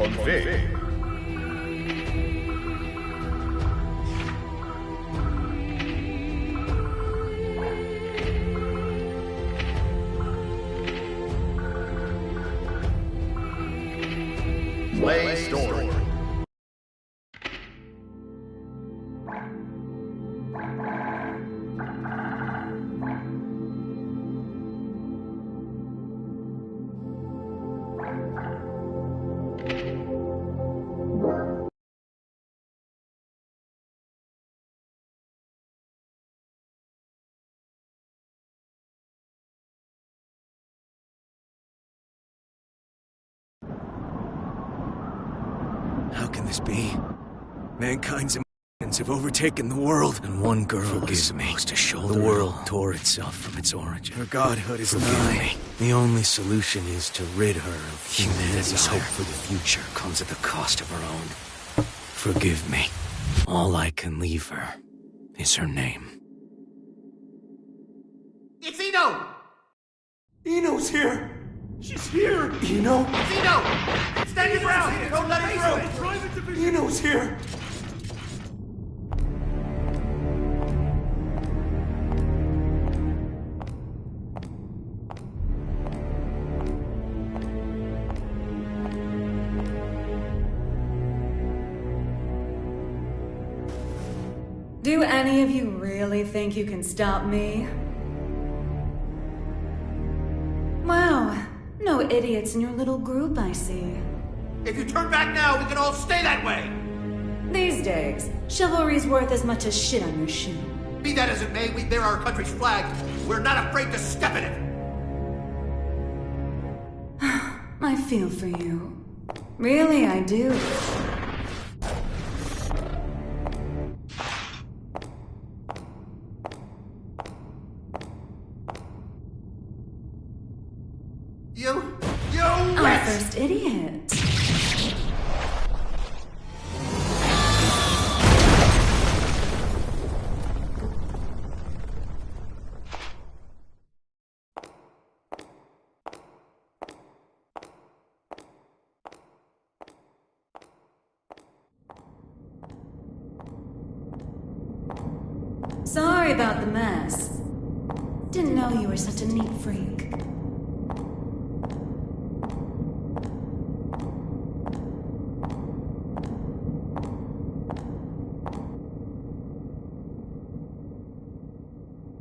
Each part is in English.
Convey. Play story. How can this be? Mankind's emotions have overtaken the world, and one girl is supposed to shoulder the world tore itself from its origin. Her godhood is nigh. The only solution is to rid her of humanity's hope for the future comes at the cost of her own. Forgive me. All I can leave her is her name. It's Eno! Eno's here! She's here! Eno! It's Eno! Stand your ground! Don't let her through! Eno's here! Do any of you really think you can stop me? Wow, no idiots in your little group, I see. If you turn back now, we can all stay that way! These days, chivalry's worth as much as shit on your shoe. Be that as it may, we bear our country's flag. We're not afraid to step in it! I feel for you. Really, I do. Our first idiot. Sorry about the mess. Didn't know you were such a neat freak.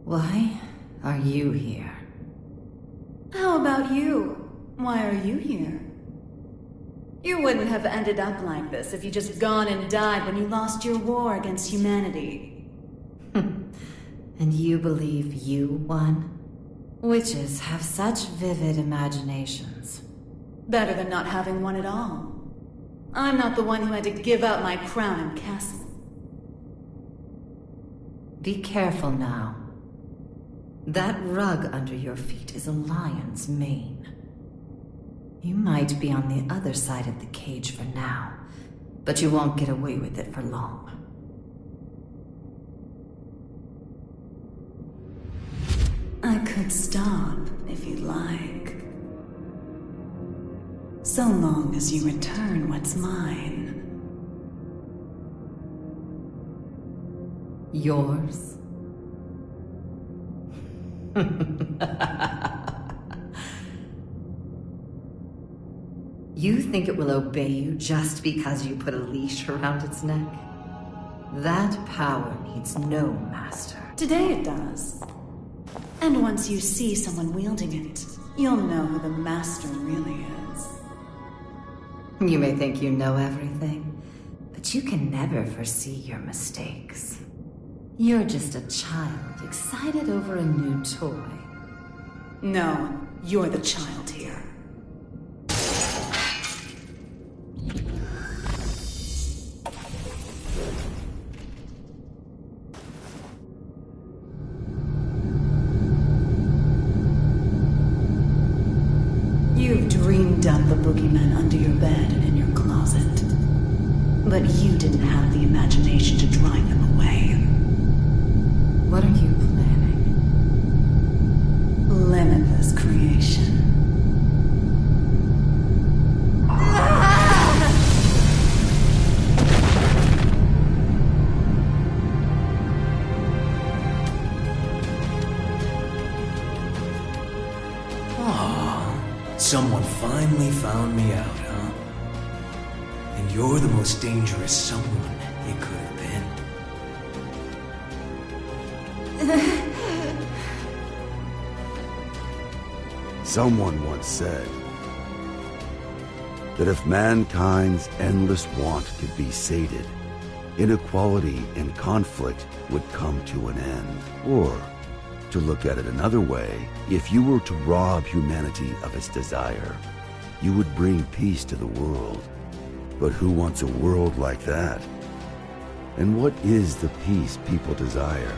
Why are you here? How about you? Why are you here? You wouldn't have ended up like this if you just gone and died when you lost your war against humanity. And you believe you won? Witches have such vivid imaginations. Better than not having one at all. I'm not the one who had to give up my crown and castle. Be careful now. That rug under your feet is a lion's mane. You might be on the other side of the cage for now, but you won't get away with it for long. I could stop, if you'd like. So long as you return what's mine. Yours? You think it will obey you just because you put a leash around its neck? That power needs no master. Today it does. And once you see someone wielding it, you'll know who the master really is. You may think you know everything, but you can never foresee your mistakes. You're just a child excited over a new toy. No, you're the child here. You've dreamed up the boogeyman under your bed and in your closet. But you didn't have the imagination to drive them away. What are you planning? Limitless creation. someone finally found me out, huh? And you're the most dangerous someone it could have been. Someone once said that if mankind's endless want could be sated, inequality and conflict would come to an end. Or, to look at it another way, if you were to rob humanity of its desire, you would bring peace to the world. But who wants a world like that? And what is the peace people desire?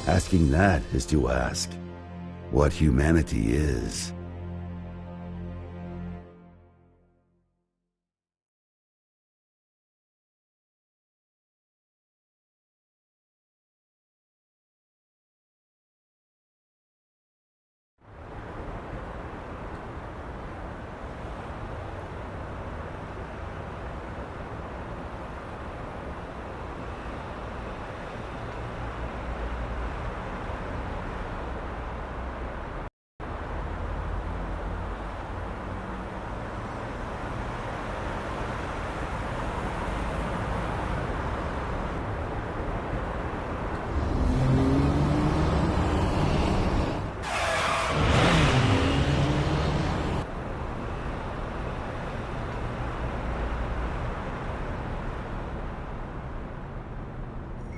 Asking that is to ask what humanity is.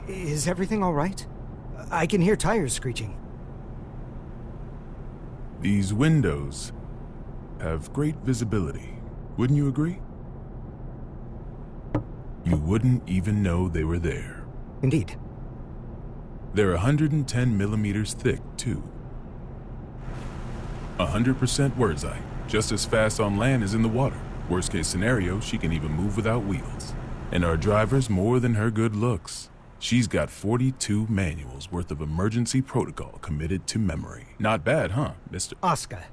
Is everything all right? I can hear tires screeching. These windows have great visibility. Wouldn't you agree? You wouldn't even know they were there. Indeed. They're 110 millimeters thick, too. 100% Word's eye. Just as fast on land as in the water. Worst case scenario, she can even move without wheels. And our driver's more than her good looks. She's got 42 manuals worth of emergency protocol committed to memory. Not bad, huh, Mr. Oscar.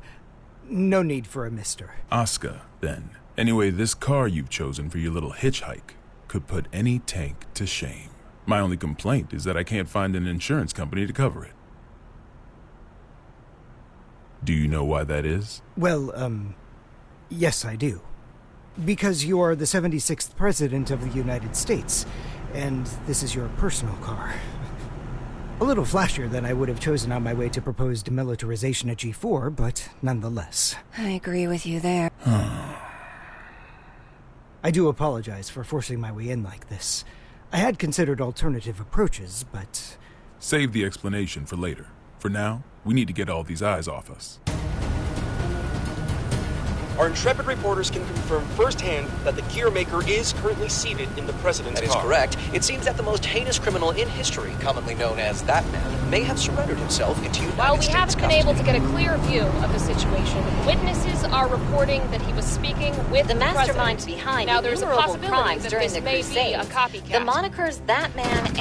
No need for a mister. Oscar, then. Anyway, this car you've chosen for your little hitchhike could put any tank to shame. My only complaint is that I can't find an insurance company to cover it. Do you know why that is? Well, yes I do. Because you are the 76th President of the United States, and this is your personal car. A little flashier than I would have chosen on my way to proposed demilitarization at G4, but nonetheless. I agree with you there. I do apologize for forcing my way in like this. I had considered alternative approaches, but... Save the explanation for later. For now, we need to get all these eyes off us. Our intrepid reporters can confirm firsthand that the gear maker is currently seated in the president's car. That is correct. It seems that the most heinous criminal in history, commonly known as that man, may have surrendered himself into United While we States haven't been able to get a clear view of the situation, witnesses are reporting that he was speaking with the mastermind president. behind now, there's a innumerable possibility crimes that during this the may Crusades. be a copycat. The monikers That Man and the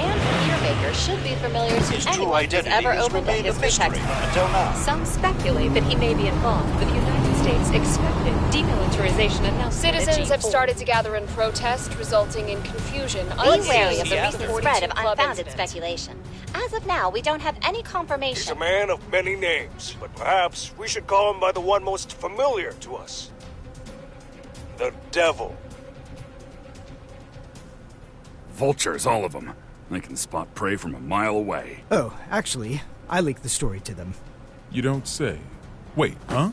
Gear Maker should be familiar to anyone who's ever opened a history textbook. Until now. Some speculate that he may be involved with the United States expected demilitarization announcement. Citizens have started to gather in protest, resulting in confusion. Be wary of the recent Club spread of unfounded incident. speculation. As of now, we don't have any confirmation. He's a man of many names, but perhaps we should call him by the one most familiar to us. The Devil. Vultures, all of them. They can spot prey from a mile away. Oh, actually, I leaked the story to them. You don't say. Wait, huh?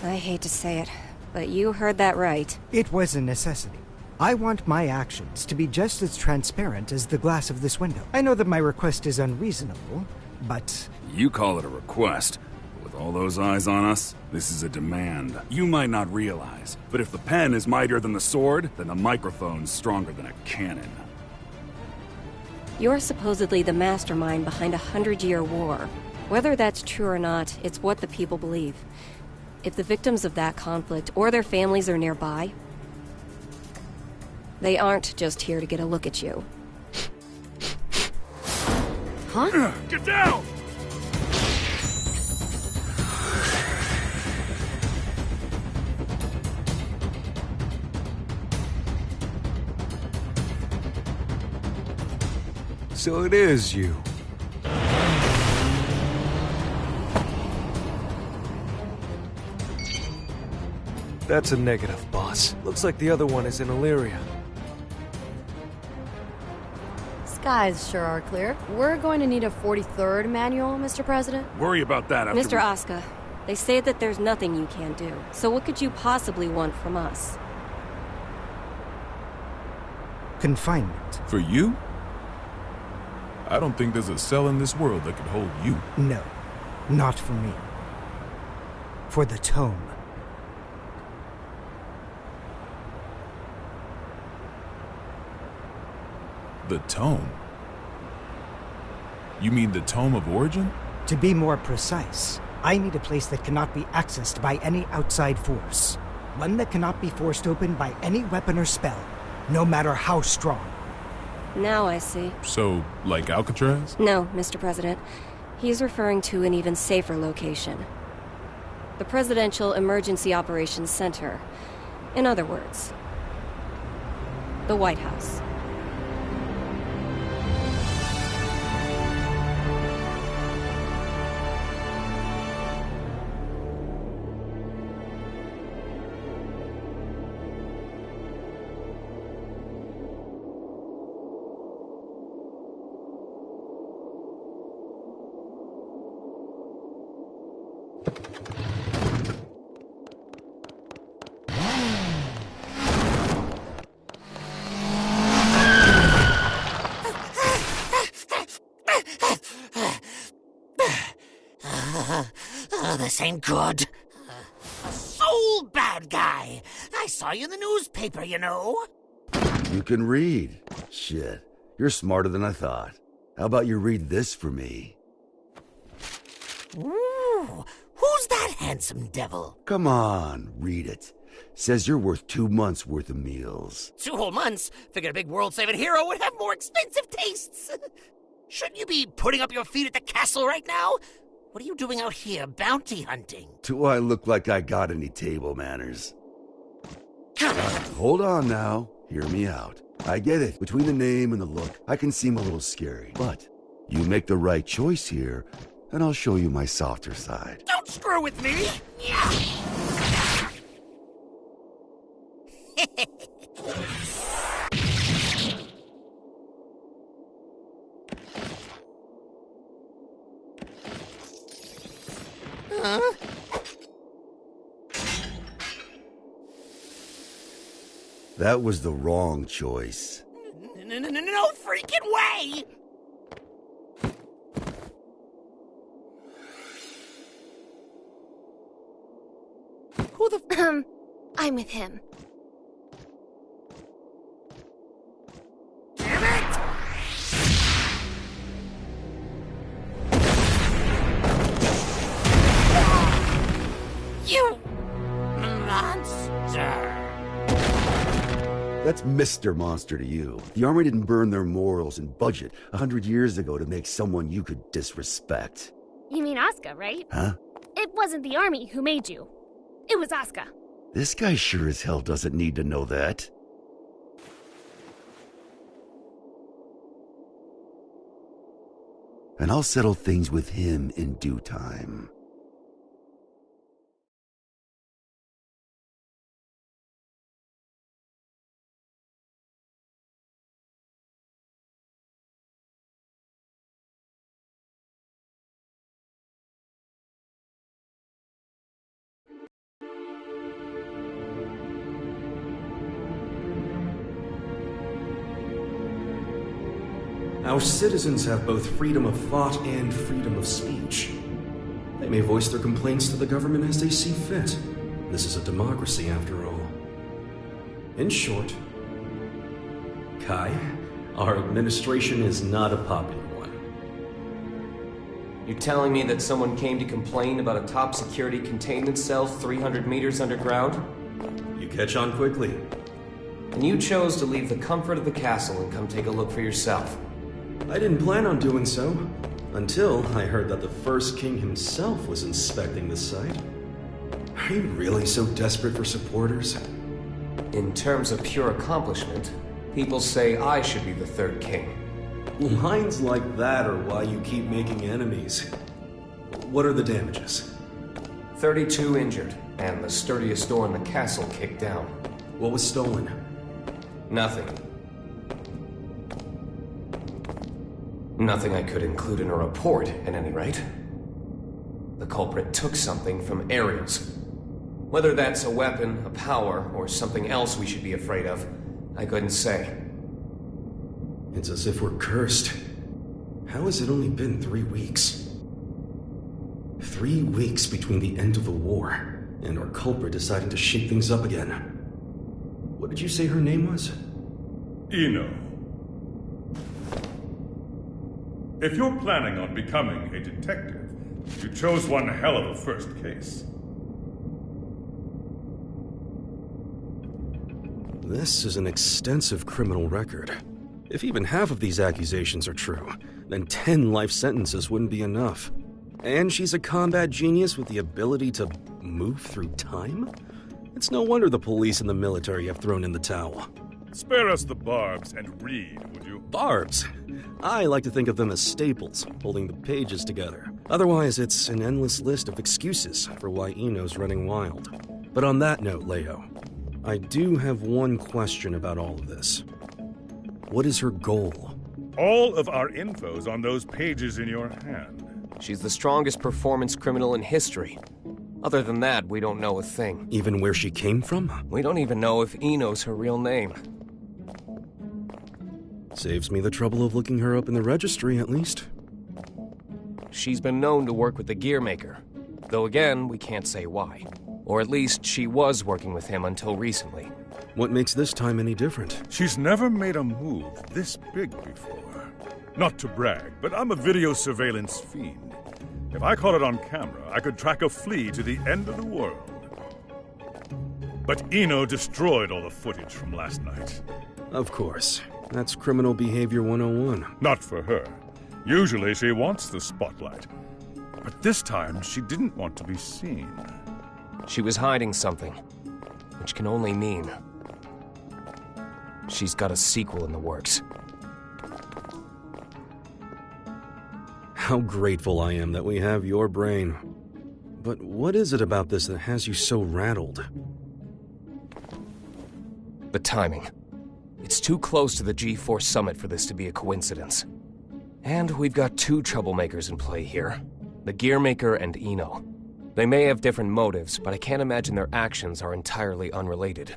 I hate to say it, but you heard that right. It was a necessity. I want my actions to be just as transparent as the glass of this window. I know that my request is unreasonable, but... You call it a request. With all those eyes on us, this is a demand. You might not realize, but if the pen is mightier than the sword, then the microphone's stronger than a cannon. You're supposedly the mastermind behind a 100-year war. Whether that's true or not, it's what the people believe. If the victims of that conflict or their families are nearby, they aren't just here to get a look at you. Huh? Get down! So it is you. That's a negative, boss. Looks like the other one is in Illyria. Skies sure are clear. We're going to need a 43rd manual, Mr. President. Worry about that after Mr. Asuka, they say that there's nothing you can't do. So what could you possibly want from us? Confinement. For you? I don't think there's a cell in this world that could hold you. No, not for me. For the tome. The tome? You mean the Tome of Origin? To be more precise, I need a place that cannot be accessed by any outside force. One that cannot be forced open by any weapon or spell, no matter how strong. Now I see. So, like Alcatraz? No, Mr. President. He's referring to an even safer location. The Presidential Emergency Operations Center. In other words, the White House. This ain't good. A soul bad guy. I saw you in the newspaper, you know. You can read. Shit, you're smarter than I thought. How about you read this for me? Ooh, who's that handsome devil? Come on, read it. Says you're worth 2 months' worth of meals. 2 whole months? Figured a big world-saving hero would have more expensive tastes. Shouldn't you be putting up your feet at the castle right now? What are you doing out here, bounty hunting? Do I look like I got any table manners? Hold on now. Hear me out. I get it. Between the name and the look, I can seem a little scary. But you make the right choice here, and I'll show you my softer side. Don't screw with me! Huh? That was the wrong choice. No freaking way! Who the I'm with him. Damn it! You monster! That's Mr. Monster to you. The Army didn't burn their morals and budget 100 years ago to make someone you could disrespect. You mean Asuka, right? Huh? It wasn't the Army who made you. It was Asuka. This guy sure as hell doesn't need to know that. And I'll settle things with him in due time. Our citizens have both freedom of thought and freedom of speech. They may voice their complaints to the government as they see fit. This is a democracy, after all. In short, Kai, our administration is not a popular one. You telling me that someone came to complain about a top security containment cell 300 meters underground? You catch on quickly. And you chose to leave the comfort of the castle and come take a look for yourself. I didn't plan on doing so, until I heard that the first king himself was inspecting the site. Are you really so desperate for supporters? In terms of pure accomplishment, people say I should be the third king. Lines like that are why you keep making enemies. What are the damages? 32 injured. and the sturdiest door in the castle kicked down. What was stolen? Nothing. Nothing I could include in a report, at any rate. The culprit took something from Ares. Whether that's a weapon, a power, or something else we should be afraid of, I couldn't say. It's as if we're cursed. How has it only been 3 weeks? 3 weeks between the end of the war and our culprit deciding to shake things up again. What did you say her name was? Eno. If you're planning on becoming a detective, you chose one hell of a first case. This is an extensive criminal record. If even half of these accusations are true, then 10 life sentences wouldn't be enough. And she's a combat genius with the ability to move through time? It's no wonder the police and the military have thrown in the towel. Spare us the barbs and read, would you? Barbs? I like to think of them as staples, holding the pages together. Otherwise, it's an endless list of excuses for why Eno's running wild. But on that note, Leo, I do have one question about all of this. What is her goal? All of our info's on those pages in your hand. She's the strongest performance criminal in history. Other than that, we don't know a thing. Even where she came from? We don't even know if Eno's her real name. Saves me the trouble of looking her up in the registry, at least. She's been known to work with the gear maker. Though again, we can't say why. Or at least she was working with him until recently. What makes this time any different? She's never made a move this big before. Not to brag, but I'm a video surveillance fiend. If I caught it on camera, I could track a flea to the end of the world. But Eno destroyed all the footage from last night. Of course. That's criminal behavior 101. Not for her. Usually she wants the spotlight. But this time, she didn't want to be seen. She was hiding something, which can only mean she's got a sequel in the works. How grateful I am that we have your brain. But what is it about this that has you so rattled? The timing. It's too close to the G4 summit for this to be a coincidence. And we've got two troublemakers in play here. The Gearmaker and Eno. They may have different motives, but I can't imagine their actions are entirely unrelated.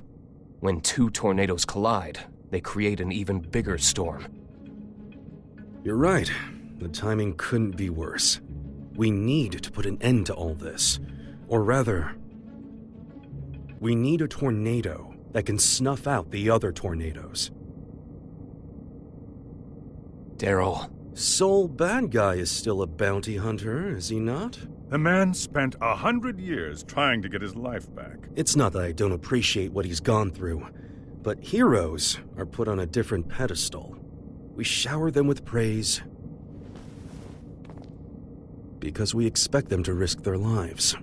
When two tornadoes collide, they create an even bigger storm. You're right. The timing couldn't be worse. We need to put an end to all this. Or rather, we need a tornado that can snuff out the other tornadoes. Daryl. Sole bad guy is still a bounty hunter, is he not? The man spent 100 years trying to get his life back. It's not that I don't appreciate what he's gone through, but heroes are put on a different pedestal. We shower them with praise because we expect them to risk their lives.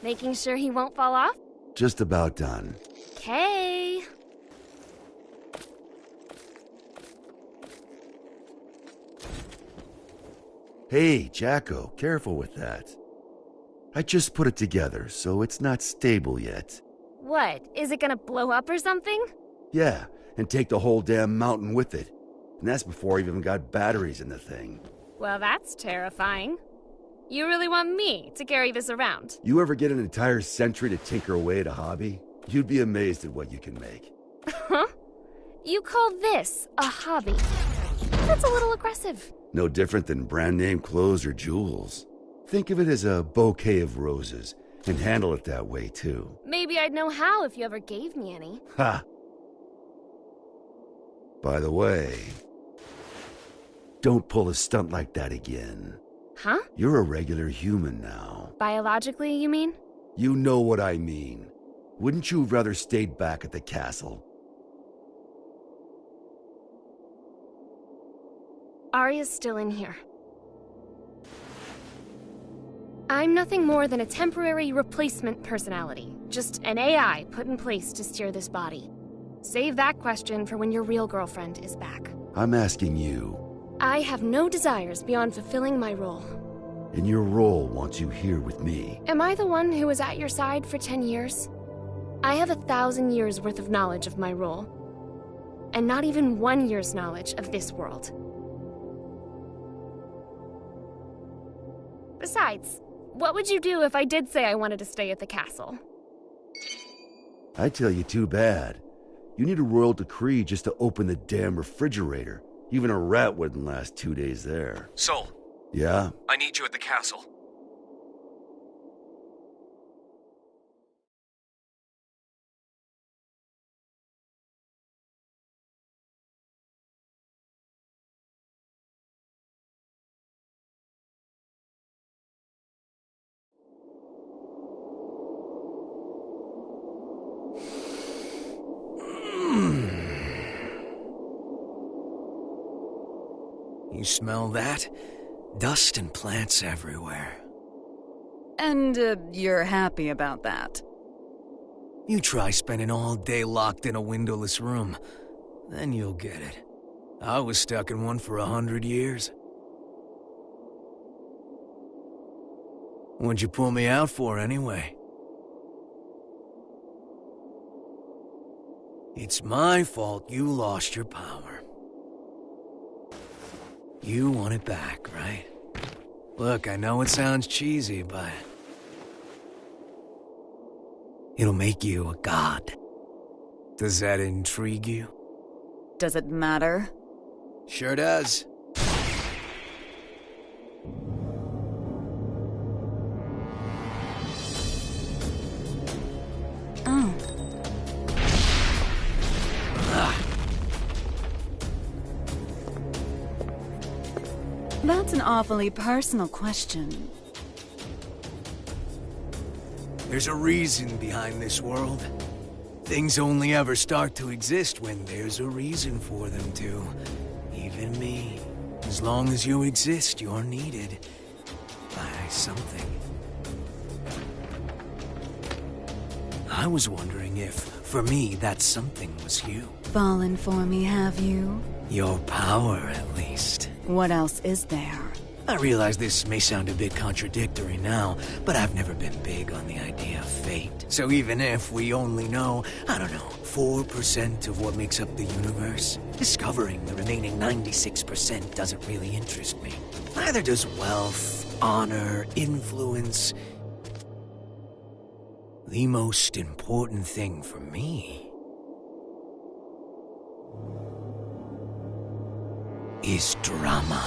Making sure he won't fall off? Just about done. Okay. Hey, Jacko, careful with that. I just put it together, so it's not stable yet. What? Is it gonna blow up or something? Yeah, and take the whole damn mountain with it. And that's before I even got batteries in the thing. Well, that's terrifying. You really want me to carry this around? You ever get an entire century to tinker away at a hobby? You'd be amazed at what you can make. Huh? You call this a hobby? That's a little aggressive. No different than brand name clothes or jewels. Think of it as a bouquet of roses, and handle it that way too. Maybe I'd know how if you ever gave me any. Ha! By the way, don't pull a stunt like that again. Huh? You're a regular human now. Biologically, you mean? You know what I mean. Wouldn't you have rather stayed back at the castle? Arya's still in here. I'm nothing more than a temporary replacement personality. Just an AI put in place to steer this body. Save that question for when your real girlfriend is back. I'm asking you. I have no desires beyond fulfilling my role. And your role wants you here with me. Am I the one who was at your side for 10 years? I have 1,000 years worth of knowledge of my role. And not even 1 year's knowledge of this world. Besides, what would you do if I did say I wanted to stay at the castle? I tell you, too bad. You need a royal decree just to open the damn refrigerator. Even a rat wouldn't last 2 days there. Sol. Yeah? I need you at the castle. You smell that? Dust and plants everywhere. And, you're happy about that? You try spending all day locked in a windowless room. Then you'll get it. I was stuck in one for 100 years. What'd you pull me out for, anyway? It's my fault you lost your power. You want it back, right? Look, I know it sounds cheesy, but... it'll make you a god. Does that intrigue you? Does it matter? Sure does. Oh. That's an awfully personal question. There's a reason behind this world. Things only ever start to exist when there's a reason for them to. Even me. As long as you exist, you're needed by something. I was wondering if, for me, that something was you. Fallen for me, have you? Your power, at least. What else is there? I realize this may sound a bit contradictory now, but I've never been big on the idea of fate. So even if we only know, I don't know, 4% of what makes up the universe, discovering the remaining 96% doesn't really interest me. Neither does wealth, honor, influence. The most important thing for me is drama.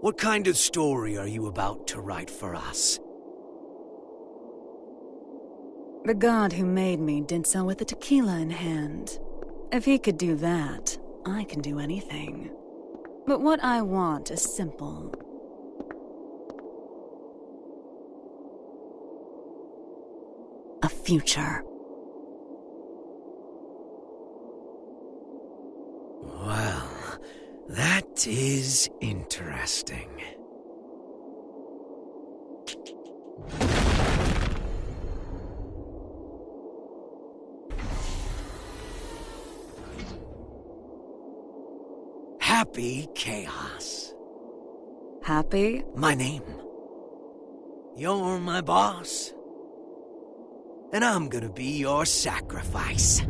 What kind of story are you about to write for us? The god who made me did so with a tequila in hand. If he could do that, I can do anything. But what I want is simple. A future. Well, that is interesting. Happy Chaos. Happy? My name. You're my boss. And I'm gonna be your sacrifice.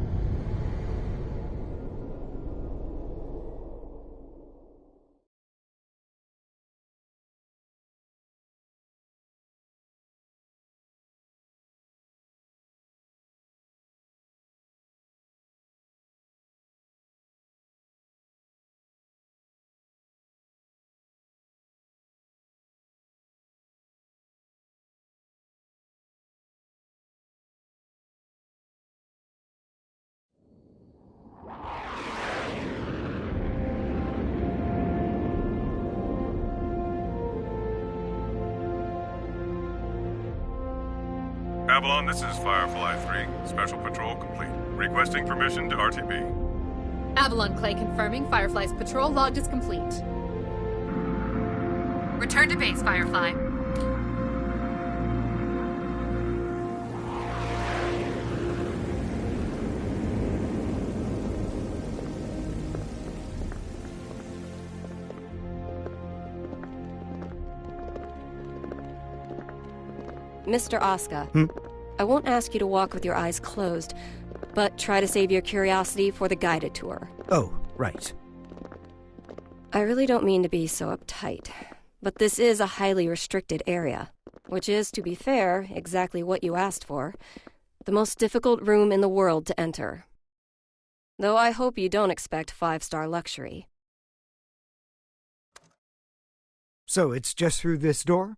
Avalon, this is Firefly 3. Special patrol complete. Requesting permission to RTB. Avalon Clay confirming Firefly's patrol logged is complete. Return to base, Firefly. Mr. Asuka, I won't ask you to walk with your eyes closed, but try to save your curiosity for the guided tour. Oh, right. I really don't mean to be so uptight, but this is a highly restricted area, which is, to be fair, exactly what you asked for. The most difficult room in the world to enter. Though I hope you don't expect 5-star luxury. So it's just through this door?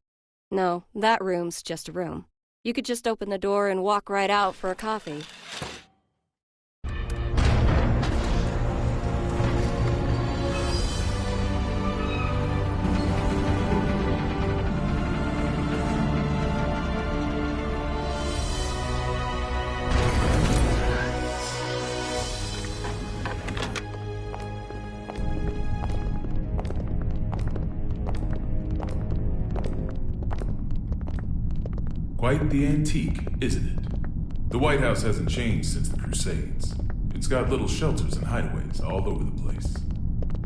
No, that room's just a room. You could just open the door and walk right out for a coffee. Quite the antique, isn't it? The White House hasn't changed since the Crusades. It's got little shelters and hideaways all over the place.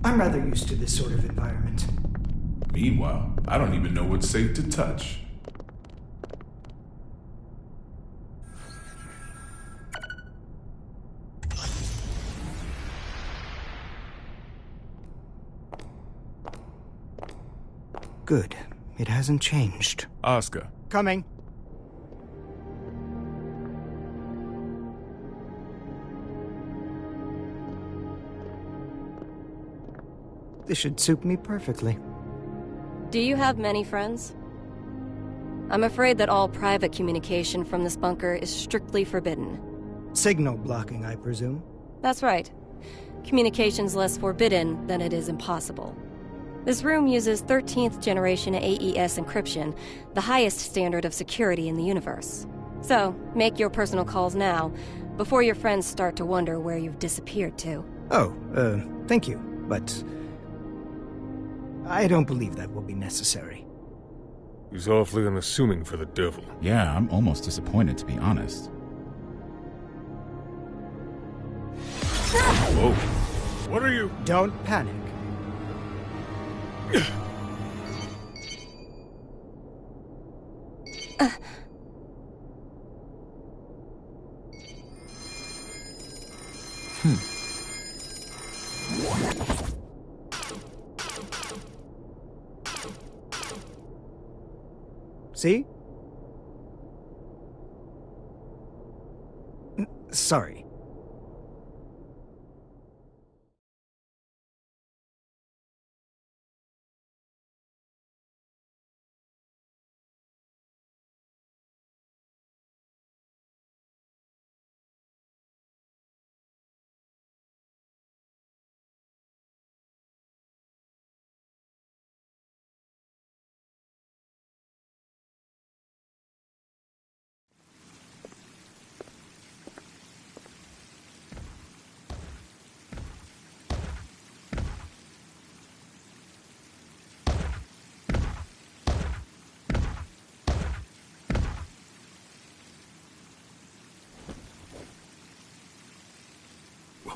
I'm rather used to this sort of environment. Meanwhile, I don't even know what's safe to touch. Good. It hasn't changed. Asuka. Coming. This should suit me perfectly. Do you have many friends? I'm afraid that all private communication from this bunker is strictly forbidden. Signal blocking, I presume? That's right. Communication's less forbidden than it is impossible. This room uses 13th generation AES encryption, the highest standard of security in the universe. So, make your personal calls now, before your friends start to wonder where you've disappeared to. Oh, thank you, but I don't believe that will be necessary. He's awfully unassuming for the devil. Yeah, I'm almost disappointed, to be honest. Whoa. What are you? Don't panic. See? Sorry.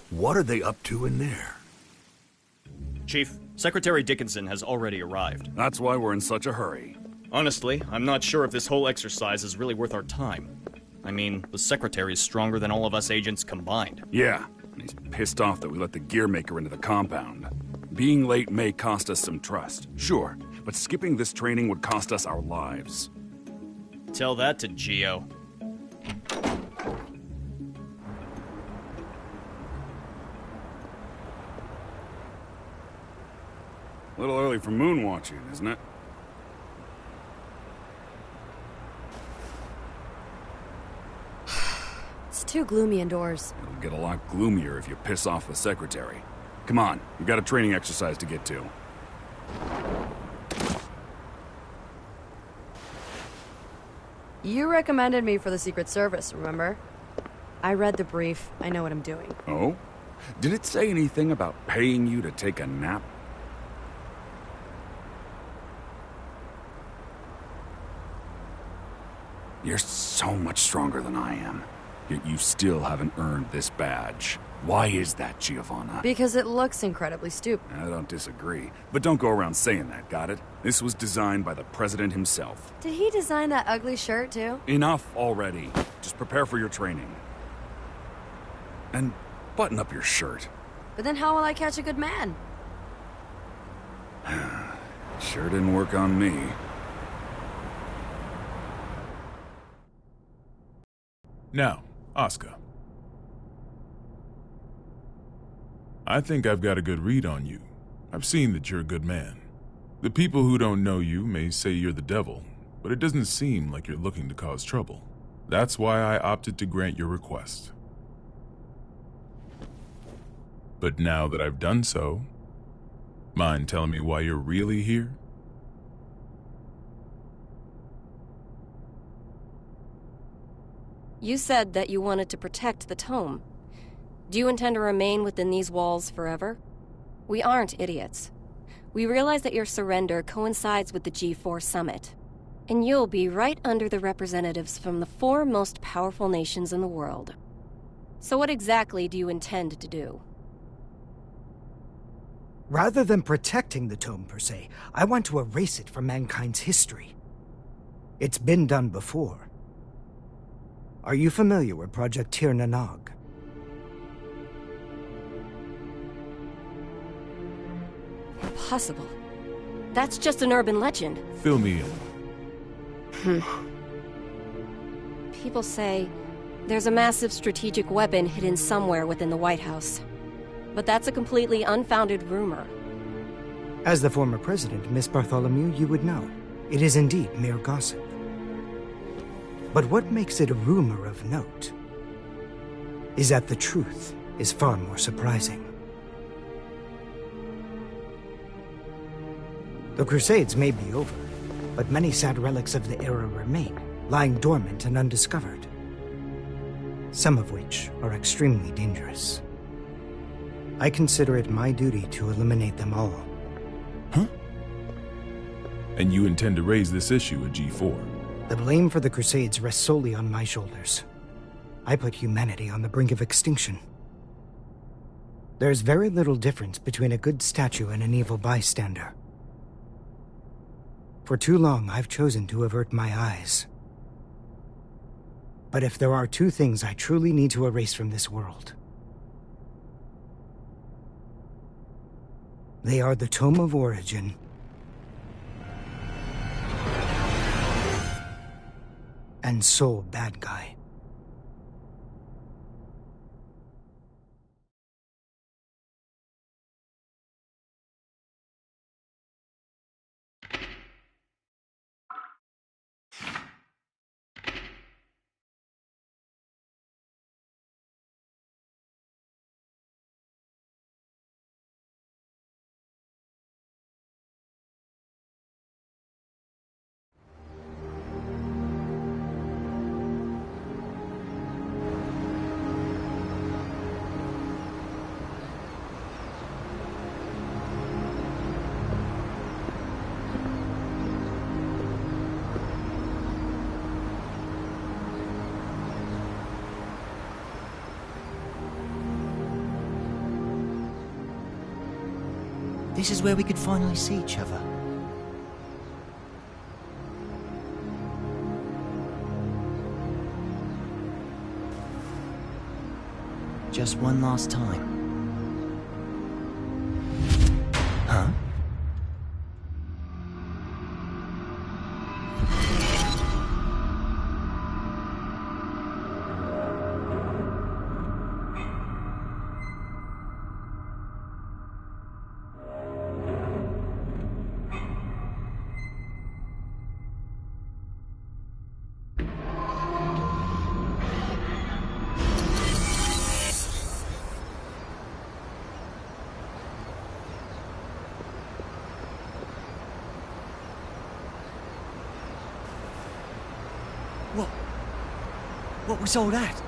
What are they up to in there? Chief, Secretary Dickinson has already arrived. That's why we're in such a hurry. Honestly, I'm not sure if this whole exercise is really worth our time. I mean, the Secretary's stronger than all of us agents combined. Yeah, and he's pissed off that we let the Gearmaker into the compound. Being late may cost us some trust, sure, but skipping this training would cost us our lives. Tell that to Geo. A little early for moon watching, isn't it? It's too gloomy indoors. It'll get a lot gloomier if you piss off the Secretary. Come on, we've got a training exercise to get to. You recommended me for the Secret Service, remember? I read the brief. I know what I'm doing. Oh? Did it say anything about paying you to take a nap? You're so much stronger than I am, yet you still haven't earned this badge. Why is that, Giovanna? Because it looks incredibly stupid. I don't disagree, but don't go around saying that, got it? This was designed by the president himself. Did he design that ugly shirt, too? Enough already. Just prepare for your training. And button up your shirt. But then how will I catch a good man? Sure didn't work on me. Now, Oscar. I think I've got a good read on you. I've seen that you're a good man. The people who don't know you may say you're the devil, but it doesn't seem like you're looking to cause trouble. That's why I opted to grant your request. But now that I've done so, mind telling me why you're really here? You said that you wanted to protect the tome. Do you intend to remain within these walls forever? We aren't idiots. We realize that your surrender coincides with the G4 summit, and you'll be right under the representatives from the 4 most powerful nations in the world. So what exactly do you intend to do? Rather than protecting the tome per se, I want to erase it from mankind's history. It's been done before. Are you familiar with Project Tir Nanog? Impossible. That's just an urban legend. Fill me in. People say there's a massive strategic weapon hidden somewhere within the White House. But that's a completely unfounded rumor. As the former president, Miss Bartholomew, you would know. It is indeed mere gossip. But what makes it a rumor of note is that the truth is far more surprising. The Crusades may be over, but many sad relics of the era remain, lying dormant and undiscovered. Some of which are extremely dangerous. I consider it my duty to eliminate them all. Huh? And you intend to raise this issue at G4? The blame for the Crusades rests solely on my shoulders. I put humanity on the brink of extinction. There's very little difference between a good statue and an evil bystander. For too long, I've chosen to avert my eyes. But if there are 2 things I truly need to erase from this world, they are the Tome of Origin and Soul Bad Guy. This is where we could finally see each other. Just one last time. Huh? What was all that?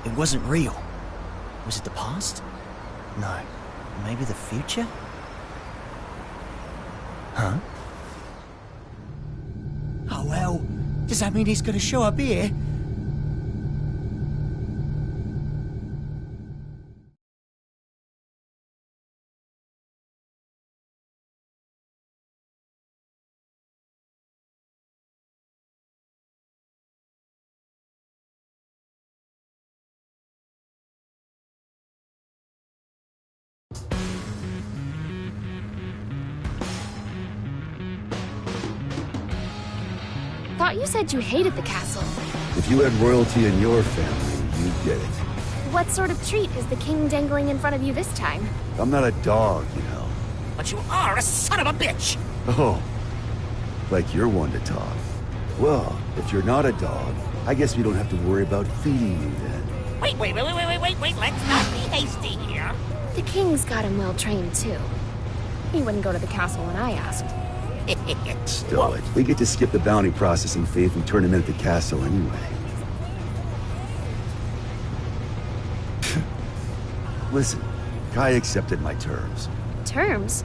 It wasn't real. Was it the past? No. Maybe the future? Huh? Oh well, does that mean he's gonna show up here? Thought you said you hated the castle. If you had royalty in your family, you'd get it. What sort of treat is the king dangling in front of you this time? I'm not a dog, you know. But you are a son of a bitch! Oh, like you're one to talk. Well, if you're not a dog, I guess we don't have to worry about feeding you then. Wait, let's not be hasty here. The king's got him well trained, too. He wouldn't go to the castle when I asked. Stow it. We get to skip the bounty processing fee if we turn him in at the castle anyway. Listen, Kai accepted my terms. Terms?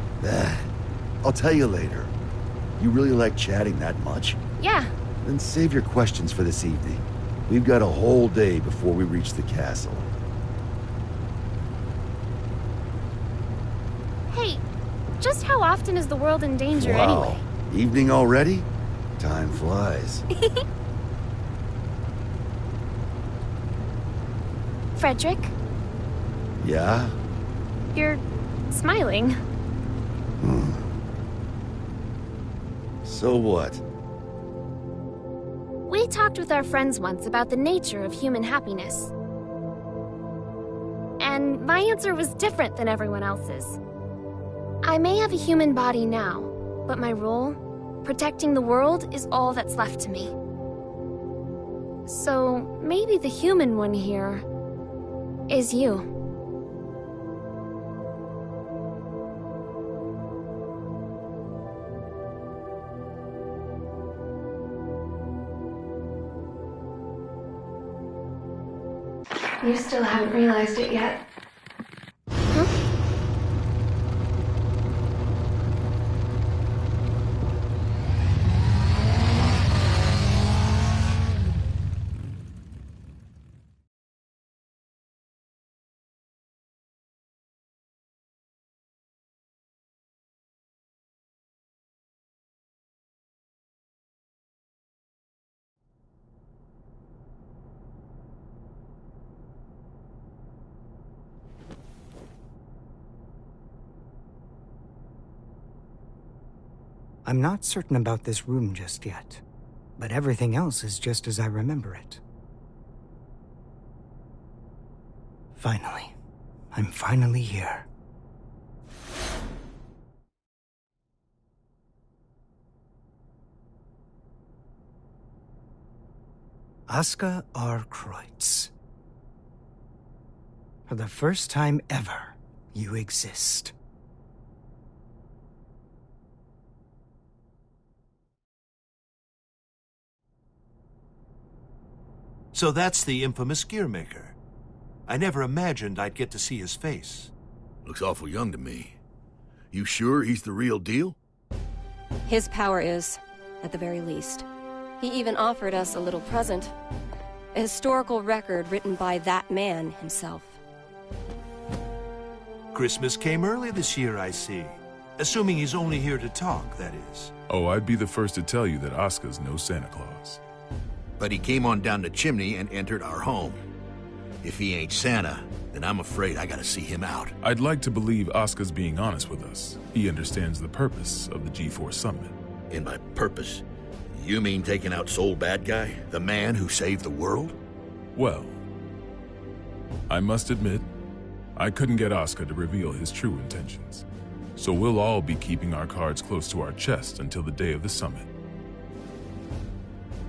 I'll tell you later. You really like chatting that much? Yeah. Then save your questions for this evening. We've got a whole day before we reach the castle. Hey, just how often is the world in danger anyway? Evening already? Time flies. Frederick? Yeah? You're smiling. So what? We talked with our friends once about the nature of human happiness. And my answer was different than everyone else's. I may have a human body now, but my role, protecting the world, is all that's left to me. So maybe the human one here is you. You still haven't realized it yet. I'm not certain about this room just yet, but everything else is just as I remember it. Finally. I'm finally here. Aska R. Kreutz. For the first time ever, you exist. So that's the infamous gearmaker. I never imagined I'd get to see his face. Looks awful young to me. You sure he's the real deal? His power is, at the very least. He even offered us a little present. A historical record written by that man himself. Christmas came early this year, I see. Assuming he's only here to talk, that is. Oh, I'd be the first to tell you that Oscar's no Santa Claus. But he came on down the chimney and entered our home. If he ain't Santa, then I'm afraid I gotta see him out. I'd like to believe Oscar's being honest with us. He understands the purpose of the G4 summit. In by purpose, you mean taking out Soul Bad Guy? The man who saved the world? Well, I must admit, I couldn't get Oscar to reveal his true intentions. So we'll all be keeping our cards close to our chest until the day of the summit.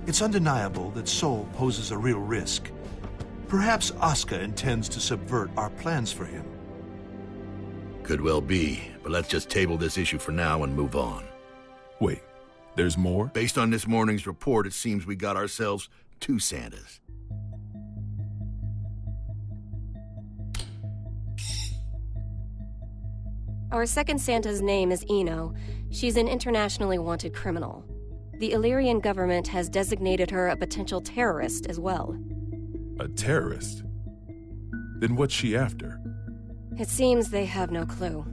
It's undeniable that Soul poses a real risk. Perhaps Asuka intends to subvert our plans for him. Could well be, but let's just table this issue for now and move on. Wait, there's more? Based on this morning's report, it seems we got ourselves two Santas. Our second Santa's name is Eno. She's an internationally wanted criminal. The Illyrian government has designated her a potential terrorist as well. A terrorist? Then what's she after? It seems they have no clue.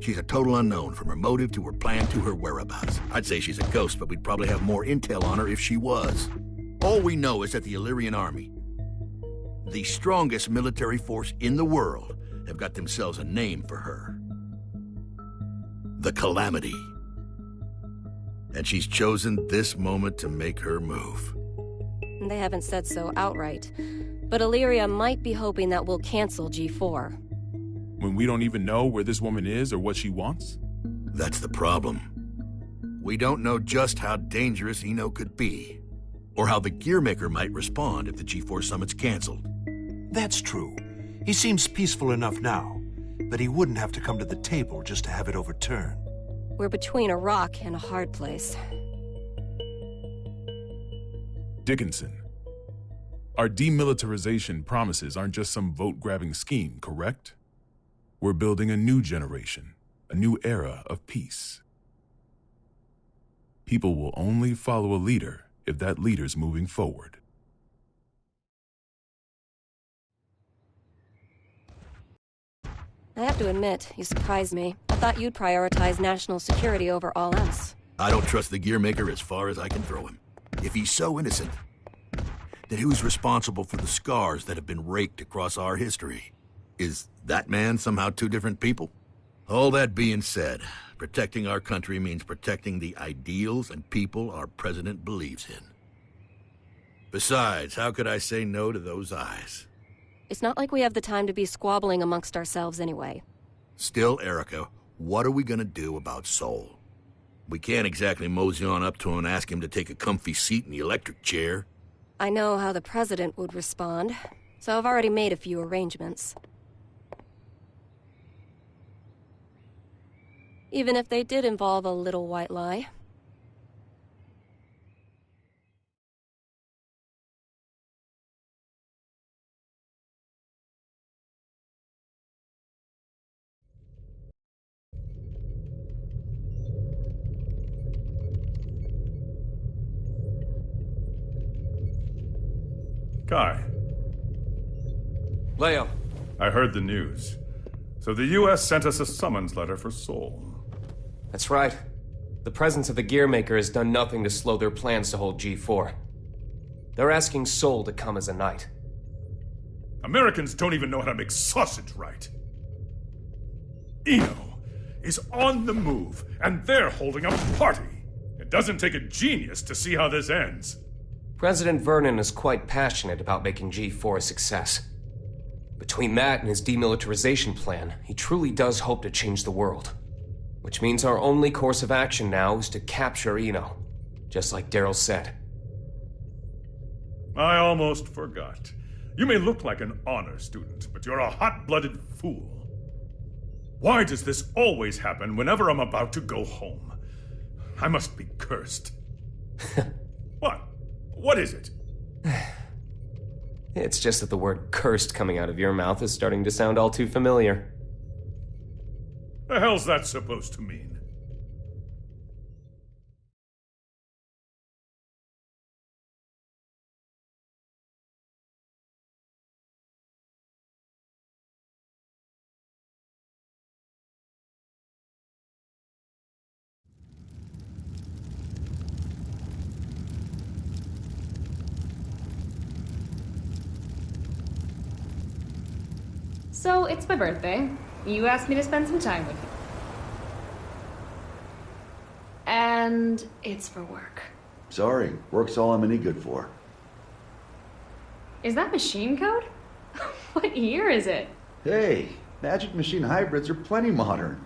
She's a total unknown, from her motive to her plan to her whereabouts. I'd say she's a ghost, but we'd probably have more intel on her if she was. All we know is that the Illyrian army, the strongest military force in the world, have got themselves a name for her. The Calamity. And she's chosen this moment to make her move. They haven't said so outright, but Illyria might be hoping that we'll cancel G4. When we don't even know where this woman is or what she wants? That's the problem. We don't know just how dangerous Eno could be, or how the Gearmaker might respond if the G4 summit's canceled. That's true. He seems peaceful enough now, but he wouldn't have to come to the table just to have it overturned. We're between a rock and a hard place. Dickinson, our demilitarization promises aren't just some vote-grabbing scheme, correct? We're building a new generation, a new era of peace. People will only follow a leader if that leader's moving forward. I have to admit, you surprised me. I thought you'd prioritize national security over all else. I don't trust the Gearmaker as far as I can throw him. If he's so innocent, then who's responsible for the scars that have been raked across our history? Is that man somehow two different people? All that being said, protecting our country means protecting the ideals and people our president believes in. Besides, how could I say no to those eyes? It's not like we have the time to be squabbling amongst ourselves anyway. Still, Erica, what are we gonna do about Soul? We can't exactly mosey on up to him and ask him to take a comfy seat in the electric chair. I know how the president would respond, so I've already made a few arrangements. Even if they did involve a little white lie. Kai. Leo. I heard the news. So the U.S. sent us a summons letter for Soul. That's right. The presence of the Gearmaker has done nothing to slow their plans to hold G4. They're asking Soul to come as a knight. Americans don't even know how to make sausage right. Eno is on the move, and they're holding a party. It doesn't take a genius to see how this ends. President Vernon is quite passionate about making G4 a success. Between that and his demilitarization plan, he truly does hope to change the world. Which means our only course of action now is to capture Eno, just like Daryl said. I almost forgot. You may look like an honor student, but you're a hot-blooded fool. Why does this always happen whenever I'm about to go home? I must be cursed. What? What is it? It's just that the word cursed coming out of your mouth is starting to sound all too familiar. The hell's that supposed to mean? So, it's my birthday. You asked me to spend some time with you. And it's for work. Sorry, work's all I'm any good for. Is that machine code? What year is it? Hey, Magic Machine hybrids are plenty modern.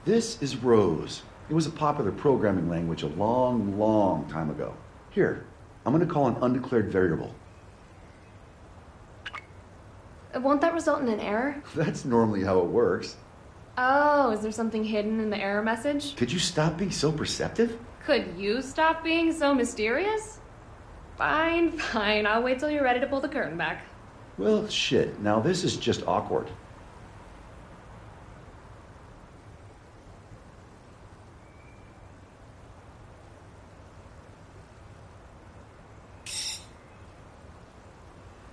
This is Rose. It was a popular programming language a long, long time ago. Here, I'm going to call an undeclared variable. Won't that result in an error? That's normally how it works. Oh, is there something hidden in the error message? Could you stop being so perceptive? Could you stop being so mysterious? Fine, fine. I'll wait till you're ready to pull the curtain back. Well, shit. Now this is just awkward.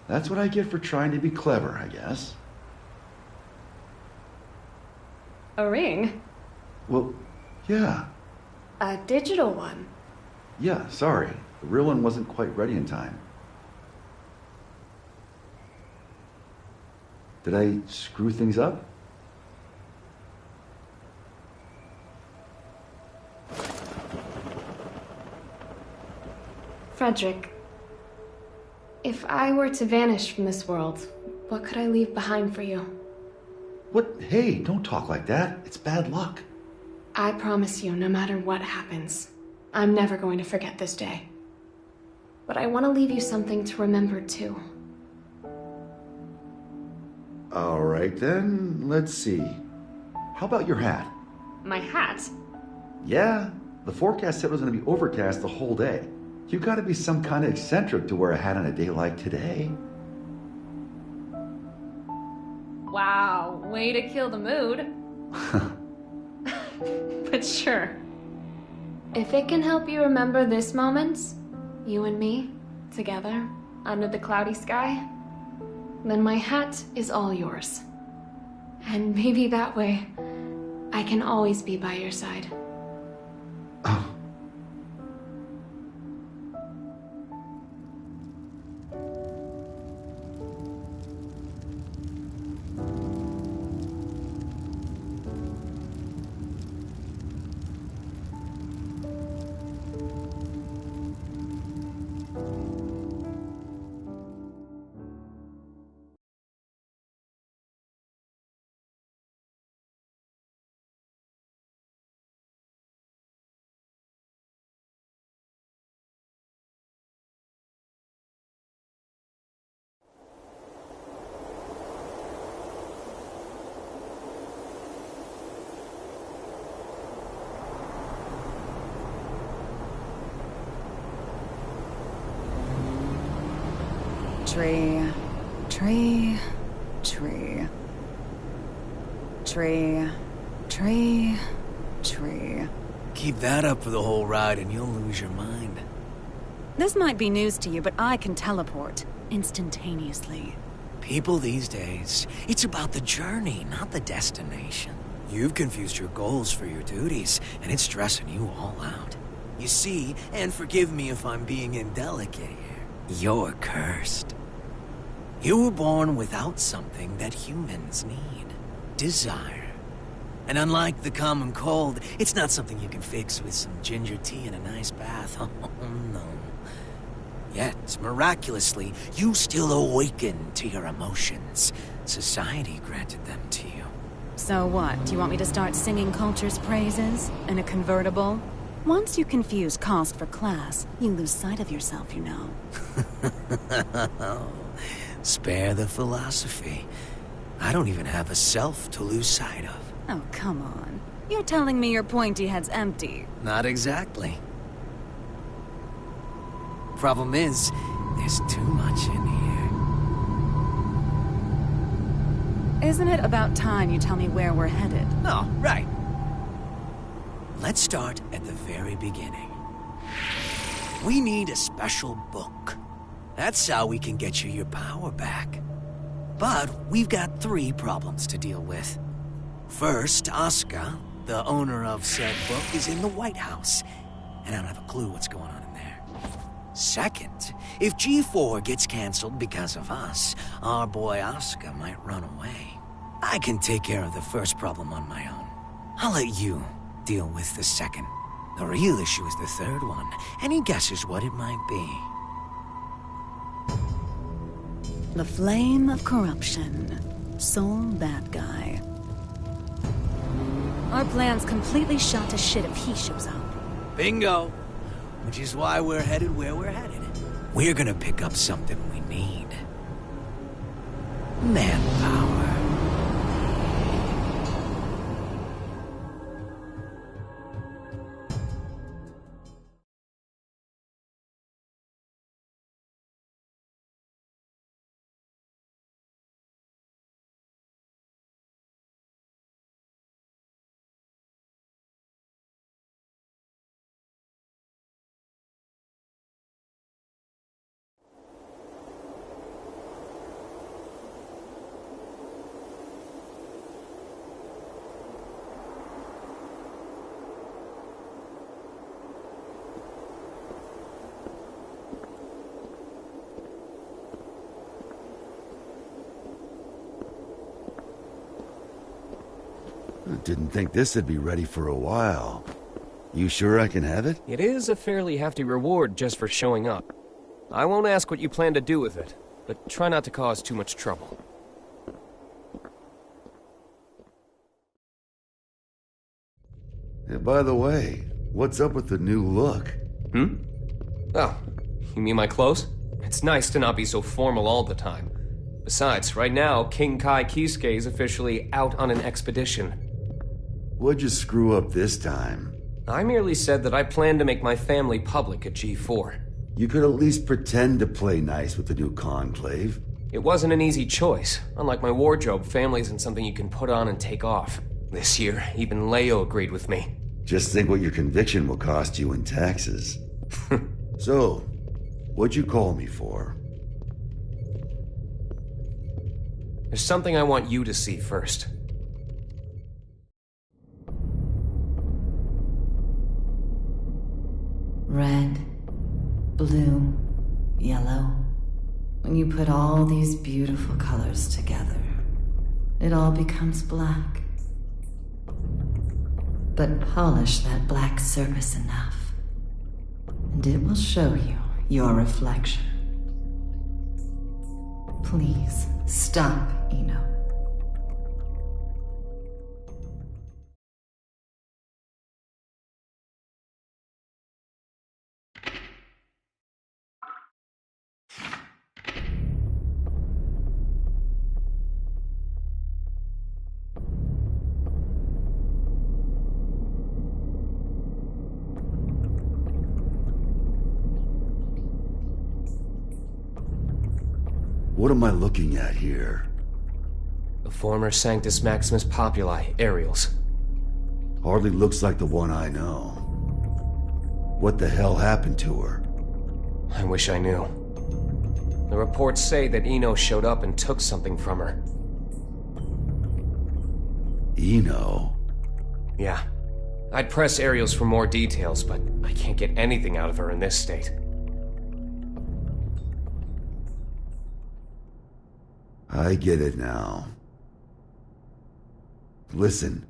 That's what I get for trying to be clever, I guess. A ring? Well, yeah. A digital one? Yeah, sorry. The real one wasn't quite ready in time. Did I screw things up? Frederick, if I were to vanish from this world, what could I leave behind for you? What? Hey, don't talk like that. It's bad luck. I promise you, no matter what happens, I'm never going to forget this day. But I want to leave you something to remember too. All right then, let's see. How about your hat? My hat? Yeah, the forecast said it was going to be overcast the whole day. You gotta be some kind of eccentric to wear a hat on a day like today. Wow, way to kill the mood. But sure. If it can help you remember this moment, you and me, together, under the cloudy sky, then my hat is all yours. And maybe that way, I can always be by your side. Tree, tree, tree. Tree, tree, tree. Keep that up for the whole ride and you'll lose your mind. This might be news to you, but I can teleport instantaneously. People these days, it's about the journey, not the destination. You've confused your goals for your duties, and it's stressing you all out. You see, and forgive me if I'm being indelicate here, you're cursed. You were born without something that humans need. Desire. And unlike the common cold, it's not something you can fix with some ginger tea and a nice bath. Oh, no. Yet, miraculously, you still awaken to your emotions. Society granted them to you. So what? Do you want me to start singing culture's praises? In a convertible? Once you confuse cost for class, you lose sight of yourself, you know. Spare the philosophy. I don't even have a self to lose sight of. Oh, come on. You're telling me your pointy head's empty. Not exactly. Problem is, there's too much in here. Isn't it about time you tell me where we're headed? Oh, right. Let's start at the very beginning. We need a special book. That's how we can get you your power back. But we've got 3 problems to deal with. First, Asuka, the owner of said book, is in the White House, and I don't have a clue what's going on in there. Second, if G4 gets canceled because of us, our boy Asuka might run away. I can take care of the first problem on my own. I'll let you deal with the second. The real issue is the third one. Any guesses what it might be? The flame of corruption. Sole bad guy. Our plan's completely shot to shit if he shows up. Bingo! Which is why we're headed where we're headed. We're gonna pick up something we need. Manpower. didn't think this would be ready for a while. You sure I can have it? It is a fairly hefty reward just for showing up. I won't ask what you plan to do with it, but try not to cause too much trouble. Yeah, by the way, what's up with the new look? Oh, you mean my clothes? It's nice to not be so formal all the time. Besides, right now, King Kai Kisuke is officially out on an expedition. What'd you screw up this time? I merely said that I plan to make my family public at G4. You could at least pretend to play nice with the new conclave. It wasn't an easy choice. Unlike my wardrobe, family isn't something you can put on and take off. This year, even Leo agreed with me. Just think what your conviction will cost you in taxes. So, what'd you call me for? There's something I want you to see first. Red, blue, yellow. When you put all these beautiful colors together, it all becomes black. But polish that black surface enough, and it will show you your reflection. Please, stop, Eno. What am I looking at here? The former Sanctus Maximus Populi, Aerials. Hardly looks like the one I know. What the hell happened to her? I wish I knew. The reports say that Eno showed up and took something from her. Eno? Yeah. I'd press Aerials for more details, but I can't get anything out of her in this state. I get it now. Listen,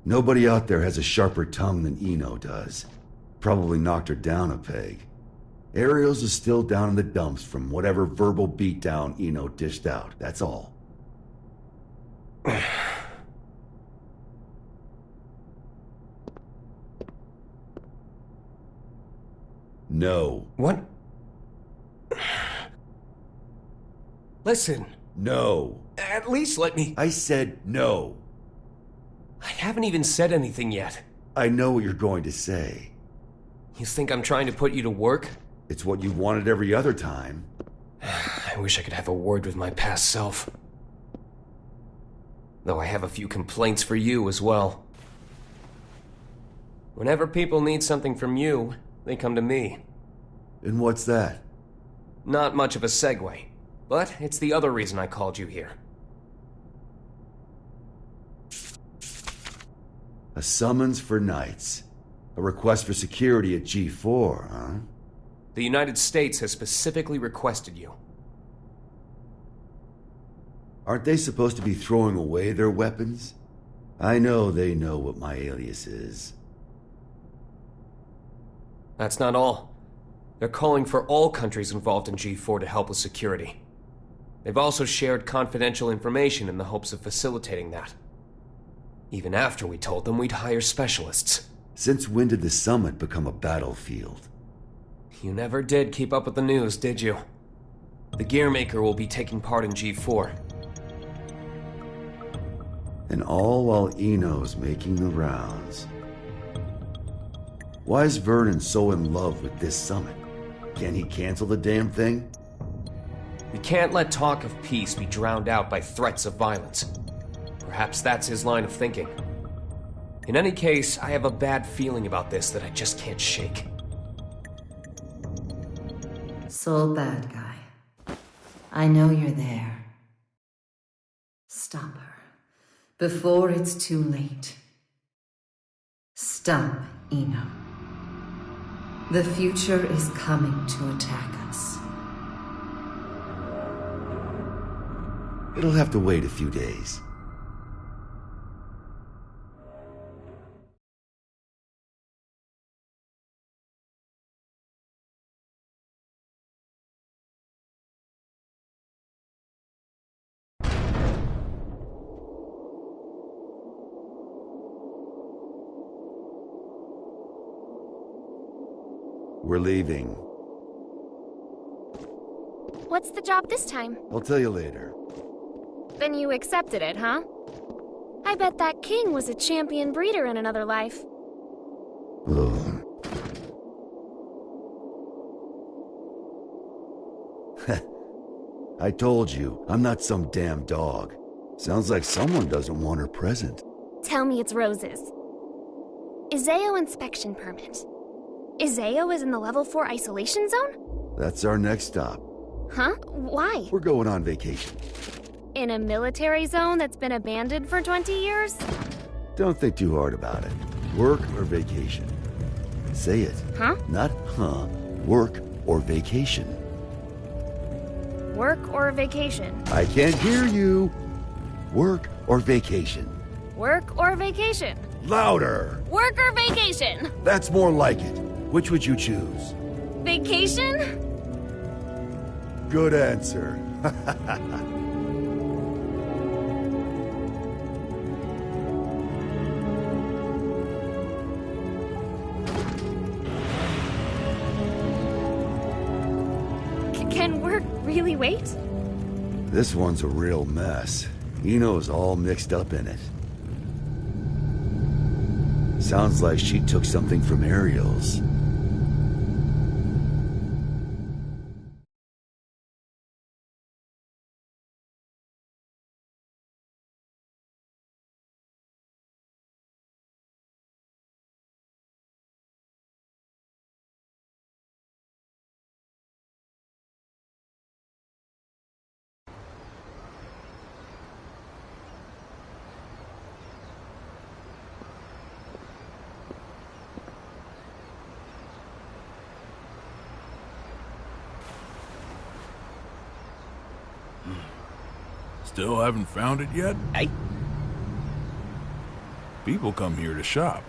nobody out there has a sharper tongue than Eno does. Probably knocked her down a peg. Aerials is still down in the dumps from whatever verbal beatdown Eno dished out, that's all. No. What? Listen. No. At least let me... I said no. I haven't even said anything yet. I know what you're going to say. You think I'm trying to put you to work? It's what you wanted every other time. I wish I could have a word with my past self. Though I have a few complaints for you as well. Whenever people need something from you, they come to me. And what's that? Not much of a segue. But it's the other reason I called you here. A summons for knights. A request for security at G4, huh? The United States has specifically requested you. Aren't they supposed to be throwing away their weapons? I know they know what my alias is. That's not all. They're calling for all countries involved in G4 to help with security. They've also shared confidential information in the hopes of facilitating that. Even after we told them we'd hire specialists. Since when did the summit become a battlefield? You never did keep up with the news, did you? The Gearmaker will be taking part in G4. And all while Eno's making the rounds. Why is Vernon so in love with this summit? Can he cancel the damn thing? We can't let talk of peace be drowned out by threats of violence. Perhaps that's his line of thinking. In any case, I have a bad feeling about this that I just can't shake. Soul bad guy. I know you're there. Stop her. Before it's too late. Stop, Eno. The future is coming to attack us. It'll have to wait a few days. We're leaving. What's the job this time? I'll tell you later. Then you accepted it, huh? I bet that king was a champion breeder in another life. Ugh. I told you, I'm not some damn dog. Sounds like someone doesn't want her present. Tell me it's roses. Izeo inspection permit. Izeo is in the level 4 isolation zone? That's our next stop. Huh? Why? We're going on vacation. In a military zone that's been abandoned for 20 years? Don't think too hard about it. Work or vacation? Say it. Huh? Not huh. Work or vacation. Work or vacation? I can't hear you. Work or vacation? Work or vacation? Louder! Work or vacation? That's more like it. Which would you choose? Vacation? Good answer. Can work really wait? This one's a real mess. Eno's all mixed up in it. Sounds like she took something from Ariel's. Still haven't found it yet? Hey? People come here to shop.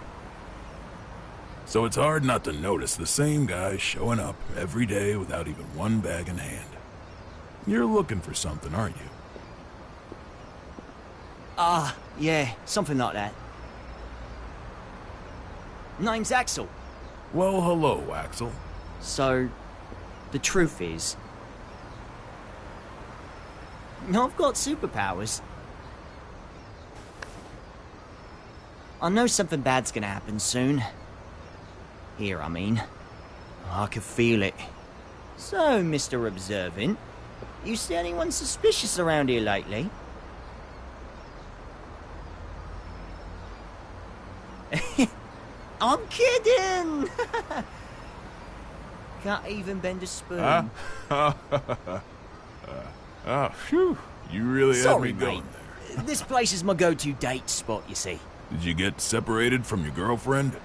So it's hard not to notice the same guys showing up every day without even one bag in hand. You're looking for something, aren't you? Yeah, something like that. Name's Axel. Well, hello, Axel. So, the truth is, I've got superpowers. I know something bad's gonna happen soon. Here, I mean. I can feel it. So, Mr. Observant, you see anyone suspicious around here lately? I'm kidding! Can't even bend a spoon. Phew. You really had me Sorry, going mate. there. This place is my go-to date spot, you see. Did you get separated from your girlfriend?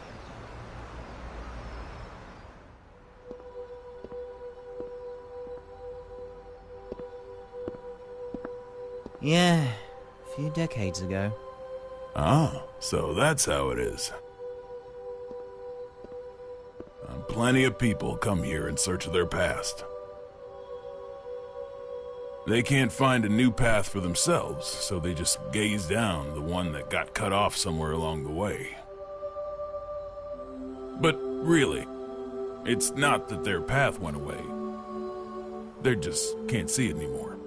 Yeah, a few decades ago. Ah, so that's how it is. Plenty of people come here in search of their past. They can't find a new path for themselves, so they just gaze down the one that got cut off somewhere along the way. But really, it's not that their path went away. They just can't see it anymore.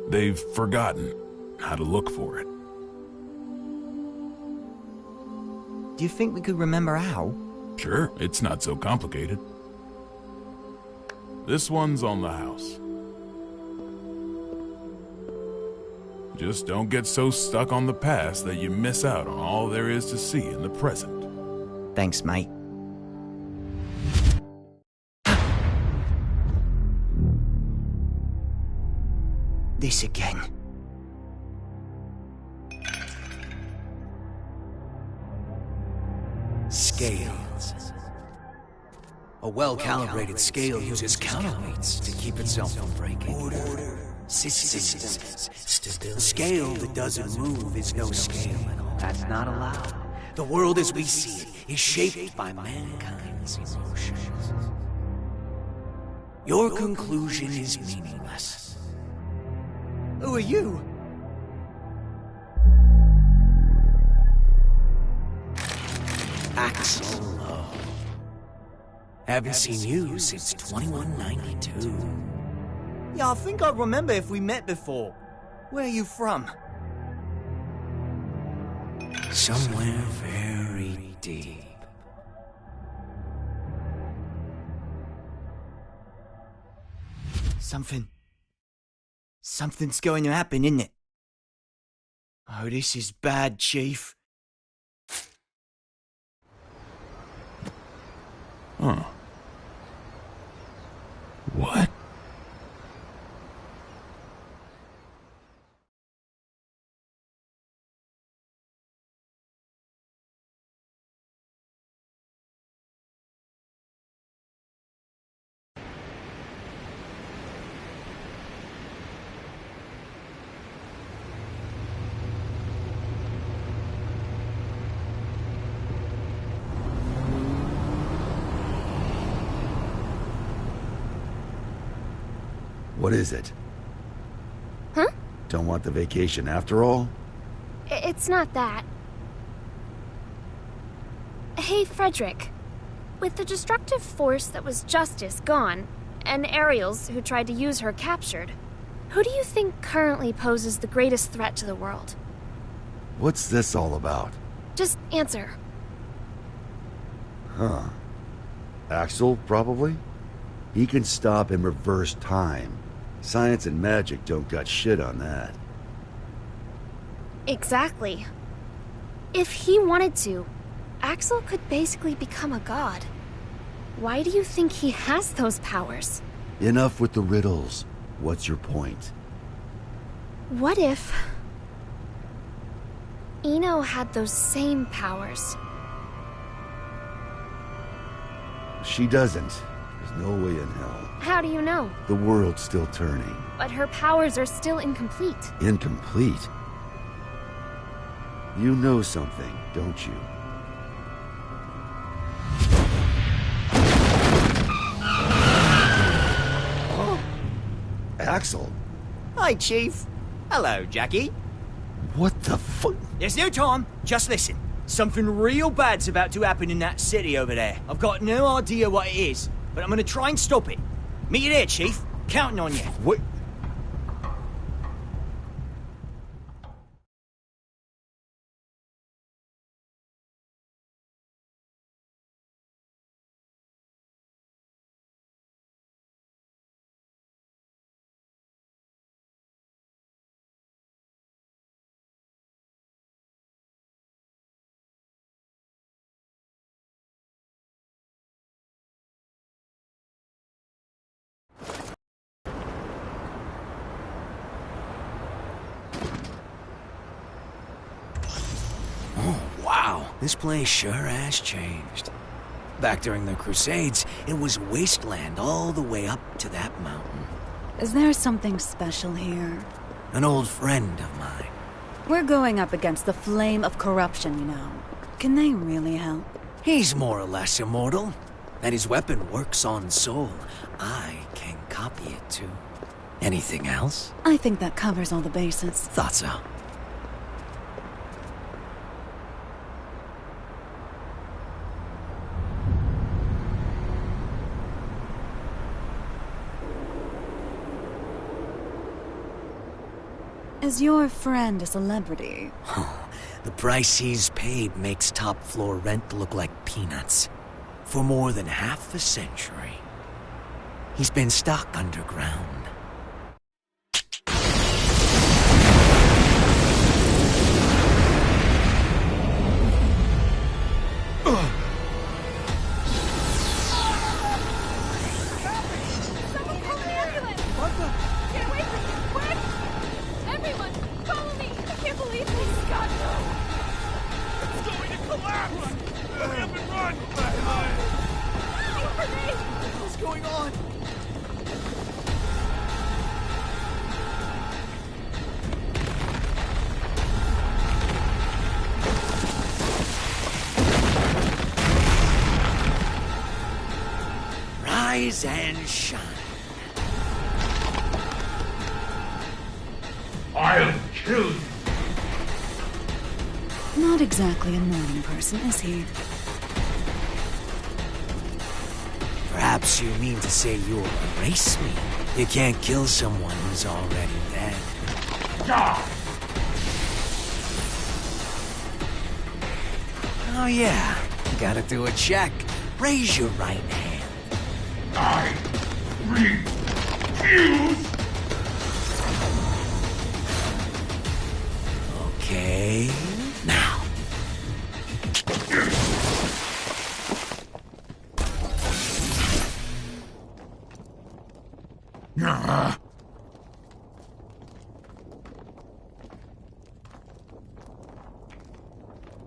They've forgotten how to look for it. Do you think we could remember how? Sure, it's not so complicated. This one's on the house. Just don't get so stuck on the past that you miss out on all there is to see in the present. Thanks, mate. This again. Scales. A well-calibrated scale uses counterweights to keep itself from breaking. Order, systems, stability. A scale that doesn't move is no scale at all. That's not allowed. The world as we see it is shaped by mankind's emotions. Your conclusion is meaningless. Who are you? Axel. Haven't seen you since 2192. Yeah, I think I remember if we met before. Where are you from? Somewhere very deep. Something's going to happen, isn't it? Oh, this is bad, Chief. Huh. What? What is it? Huh? Don't want the vacation after all? It's not that. Hey, Frederick. With the destructive force that was Justice gone, and Ariel's who tried to use her captured, who do you think currently poses the greatest threat to the world? What's this all about? Just answer. Huh. Axel, probably? He can stop and reverse time. Science and magic don't got shit on that. Exactly. If he wanted to, Axel could basically become a god. Why do you think he has those powers? Enough with the riddles. What's your point? What if Eno had those same powers? She doesn't. There's no way in hell. How do you know? The world's still turning. But her powers are still incomplete. Incomplete? You know something, don't you? Oh. Axel? Hi, Chief. Hello, Jackie. What the fuck? There's no time. Just listen. Something real bad's about to happen in that city over there. I've got no idea what it is, but I'm gonna try and stop it. Meet you there, Chief. Counting on you. What? Wow, this place sure has changed. Back during the Crusades, it was wasteland all the way up to that mountain. Is there something special here? An old friend of mine. We're going up against the flame of corruption, you know. Can they really help? He's more or less immortal, and his weapon works on soul. I can copy it too. Anything else? I think that covers all the bases. Thought so. Is your friend a celebrity? The price he's paid makes top floor rent look like peanuts. For more than half a century, he's been stuck underground. Rise and shine. I'll kill you. Not exactly a morning person, is he? Perhaps you mean to say you'll erase me. You can't kill someone who's already dead. Oh yeah, gotta do a check. Raise your right hand. I refuse! Okay, now.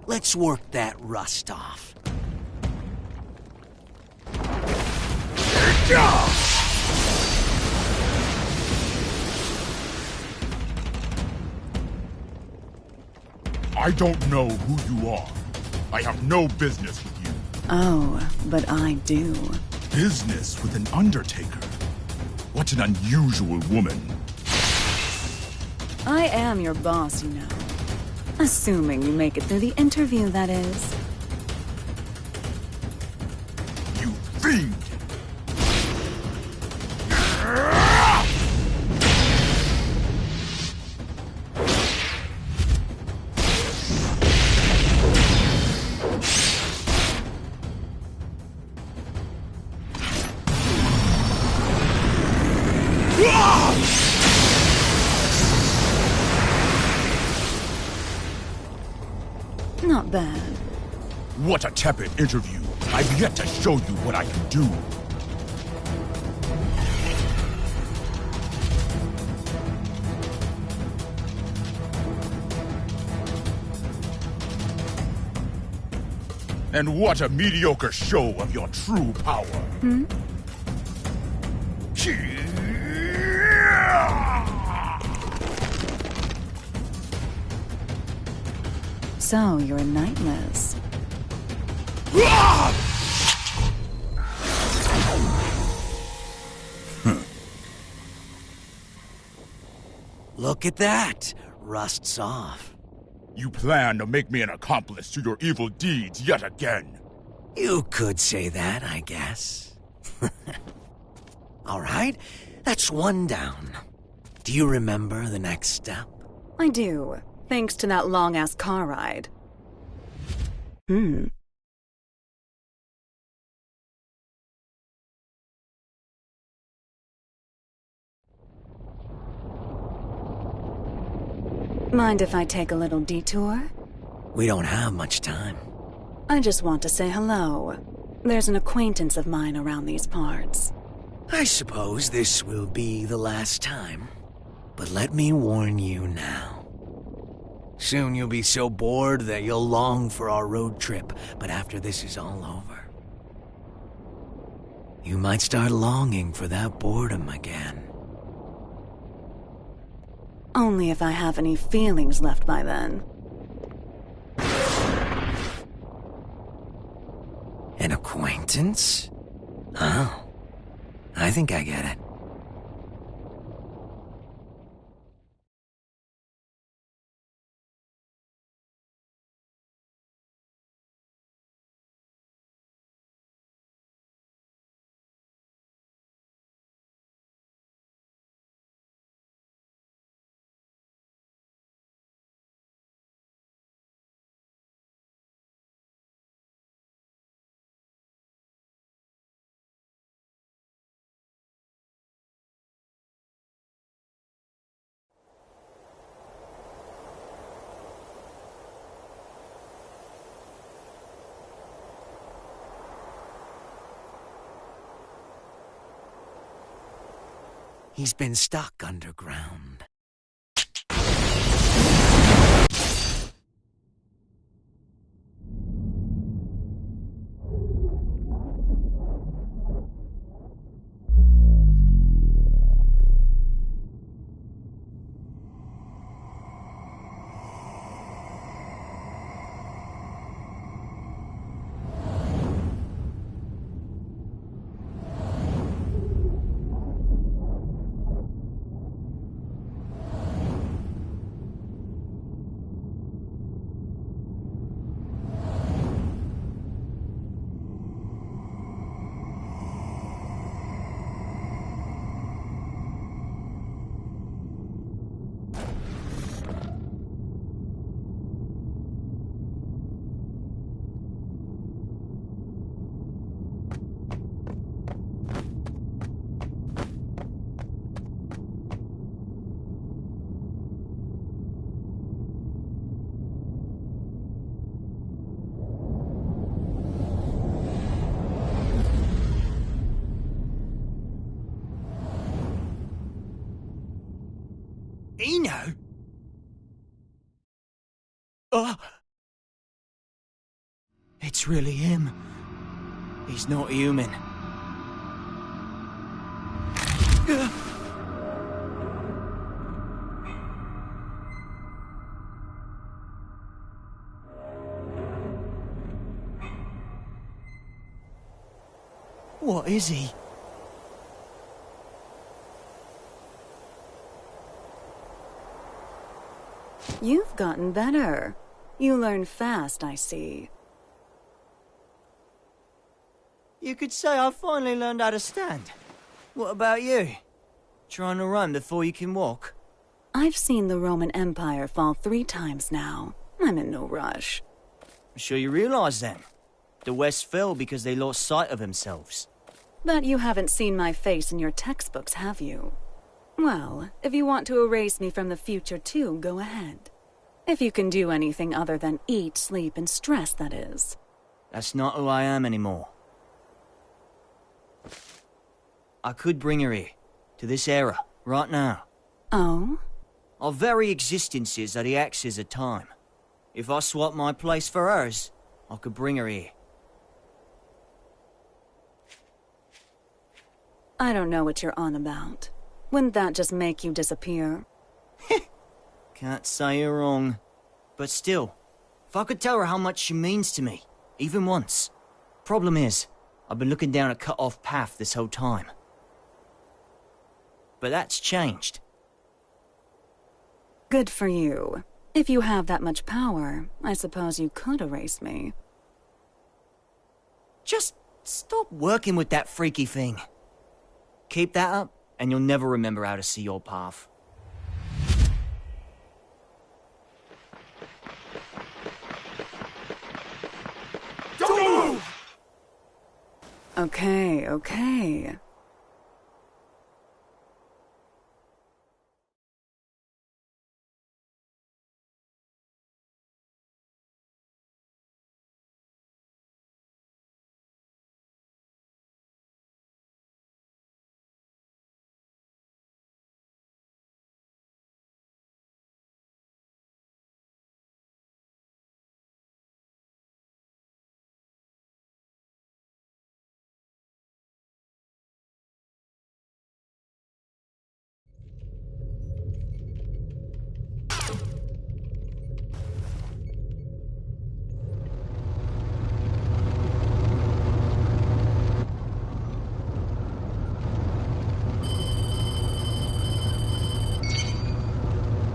Let's work that rust off. I don't know who you are. I have no business with you. Oh, but I do. Business with an undertaker? What an unusual woman. I am your boss, you know. Assuming you make it through the interview, that is. You fiend! Not bad. What a tepid interview. I've yet to show you what I can do. And what a mediocre show of your true power. Hmm? So, you're knightless. Look at that. Rust's off. You plan to make me an accomplice to your evil deeds yet again. You could say that, I guess. All right, that's one down. Do you remember the next step? I do. Thanks to that long-ass car ride. Mind if I take a little detour? We don't have much time. I just want to say hello. There's an acquaintance of mine around these parts. I suppose this will be the last time. But let me warn you now. Soon you'll be so bored that you'll long for our road trip, but after this is all over, you might start longing for that boredom again. Only if I have any feelings left by then. An acquaintance? Oh, I think I get it. He's been stuck underground. Eno? Oh! It's really him. He's not human. What is he? You've gotten better. You learn fast, I see. You could say I finally learned how to stand. What about you? Trying to run before you can walk? I've seen the Roman Empire fall 3 times now. I'm in no rush. I'm sure you realize then. The West fell because they lost sight of themselves. But you haven't seen my face in your textbooks, have you? Well, if you want to erase me from the future too, go ahead. If you can do anything other than eat, sleep, and stress, that is. That's not who I am anymore. I could bring her here, to this era, right now. Oh? Our very existences are the axes of time. If I swap my place for hers, I could bring her here. I don't know what you're on about. Wouldn't that just make you disappear? Can't say you're wrong. But still, if I could tell her how much she means to me, even once. Problem is, I've been looking down a cut-off path this whole time. But that's changed. Good for you. If you have that much power, I suppose you could erase me. Just stop working with that freaky thing. Keep that up, and you'll never remember how to see your path. Don't move! Okay.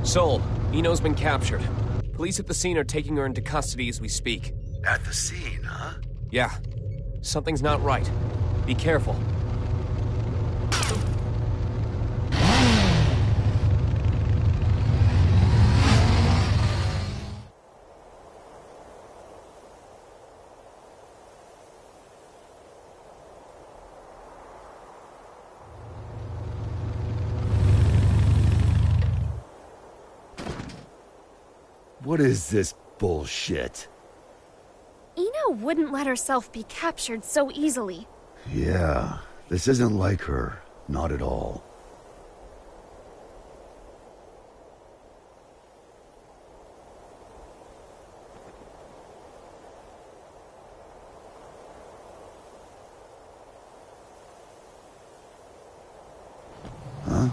Sol, Eno's been captured. Police at the scene are taking her into custody as we speak. At the scene, huh? Yeah. Something's not right. Be careful. What is this bullshit? Eno wouldn't let herself be captured so easily. Yeah, this isn't like her. Not at all. Huh?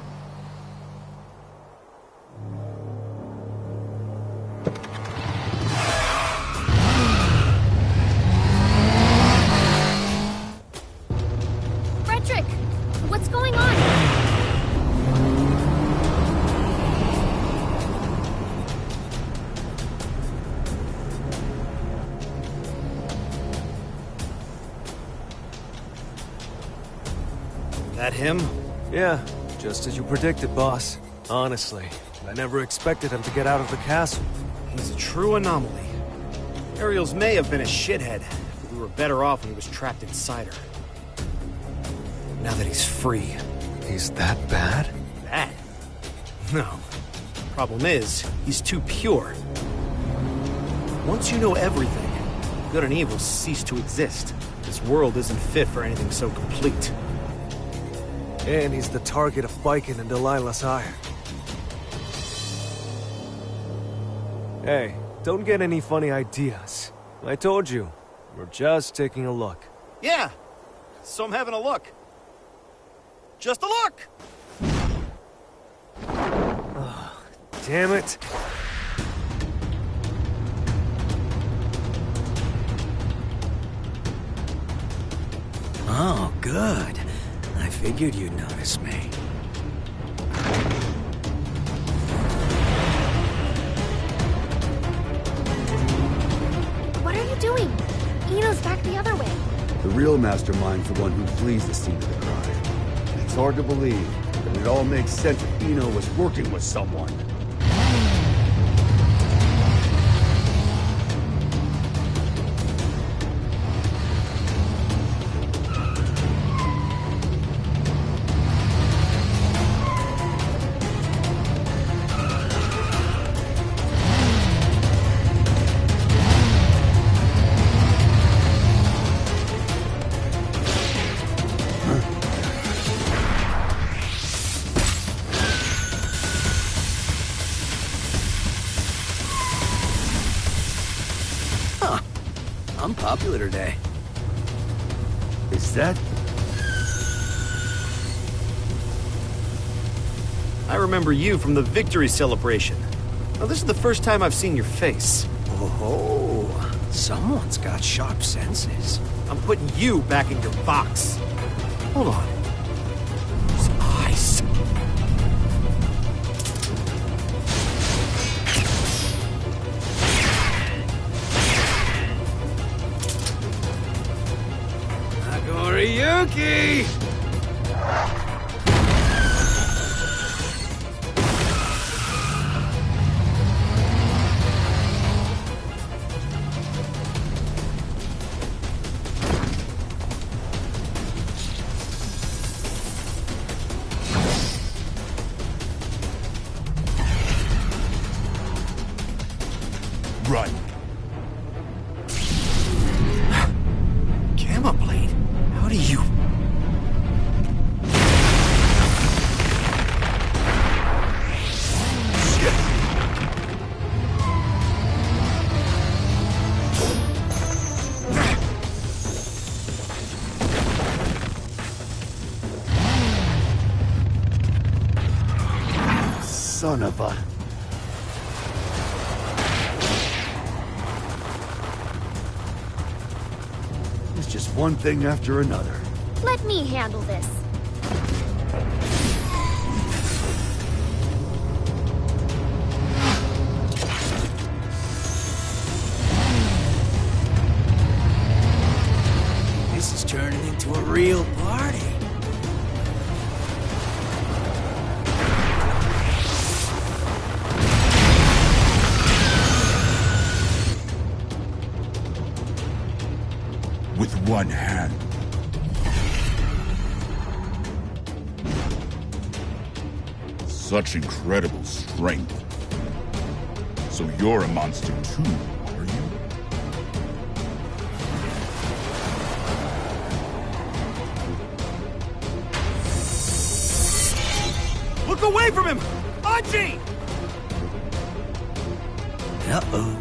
What's going on? That him? Yeah, just as you predicted, boss. Honestly, I never expected him to get out of the castle. He's a true anomaly. Ariel's may have been a shithead, but we were better off when he was trapped inside her. Now that he's free. He's that bad? Bad? No. Problem is, he's too pure. Once you know everything, good and evil cease to exist. This world isn't fit for anything so complete. And he's the target of Viking and Delilah's ire. Hey, don't get any funny ideas. I told you, we're just taking a look. Yeah, so I'm having a look. Just a look! Oh, damn it. Oh, good. I figured you'd notice me. What are you doing? Eno's back the other way. The real mastermind's the one who flees the scene of the crime. It's hard to believe, but it all makes sense if Eno was working with someone. I'm popular today. Is that? I remember you from the victory celebration. Now, this is the first time I've seen your face. Oh, someone's got sharp senses. I'm putting you back in your box. Hold on. Those eyes. Yuki! Run. Gamma Blade? How do you... Son of a... It's just one thing after another. Let me handle this. This is turning into a real party. With one hand. Such incredible strength. So you're a monster too, are you? Look away from him! Anji! Uh-oh.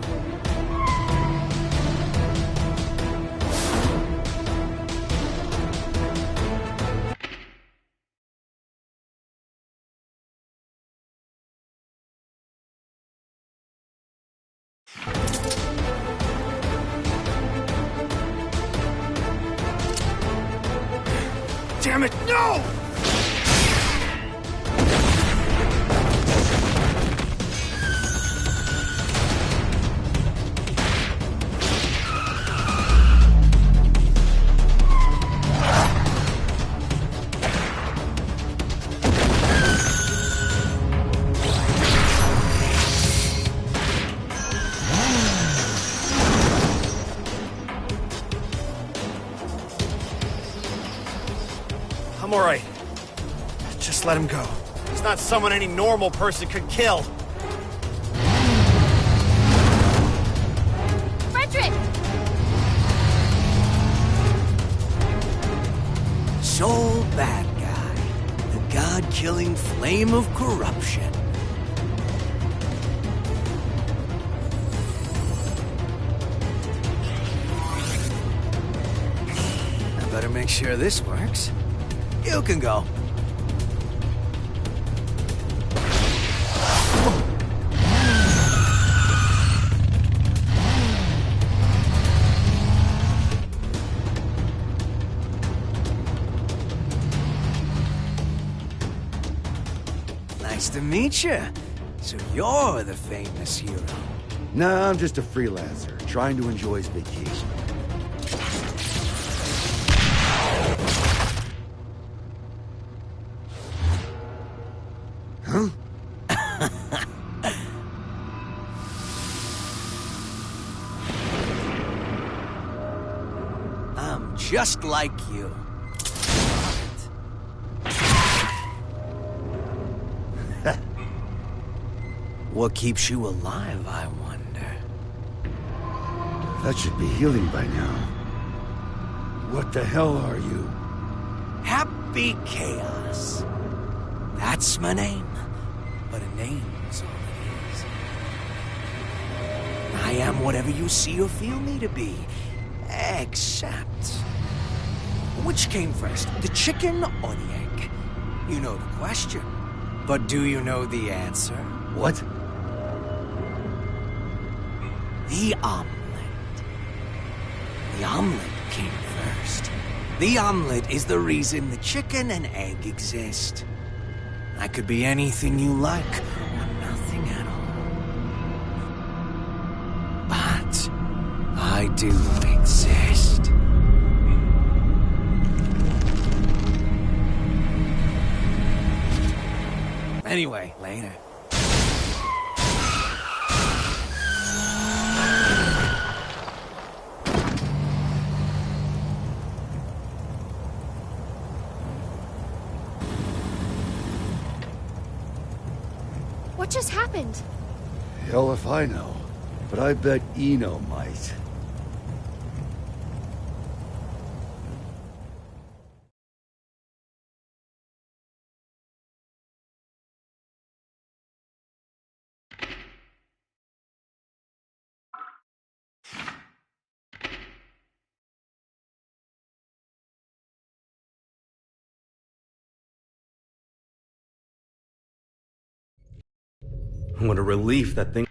Damn it, no! I'm alright. Just let him go. He's not someone any normal person could kill. Frederick! Sole bad guy. The god-killing flame of corruption. make sure this works. You can go. Nice to meet you. So you're the famous hero. Nah, I'm just a freelancer, trying to enjoy his vacation. Huh? I'm just like you. What keeps you alive, I wonder? That should be healing by now. What the hell are you? Happy Chaos. That's my name. But a name's all it is. I am whatever you see or feel me to be. Except... which came first, the chicken or the egg? You know the question. But do you know the answer? What? The omelet. The omelet came first. The omelet is the reason the chicken and egg exist. I could be anything you like, or nothing at all. But I do exist. Anyway, later. What just happened? Hell if I know. But I bet Eno might. What a relief that thing...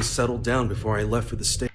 settled down before I left for the state.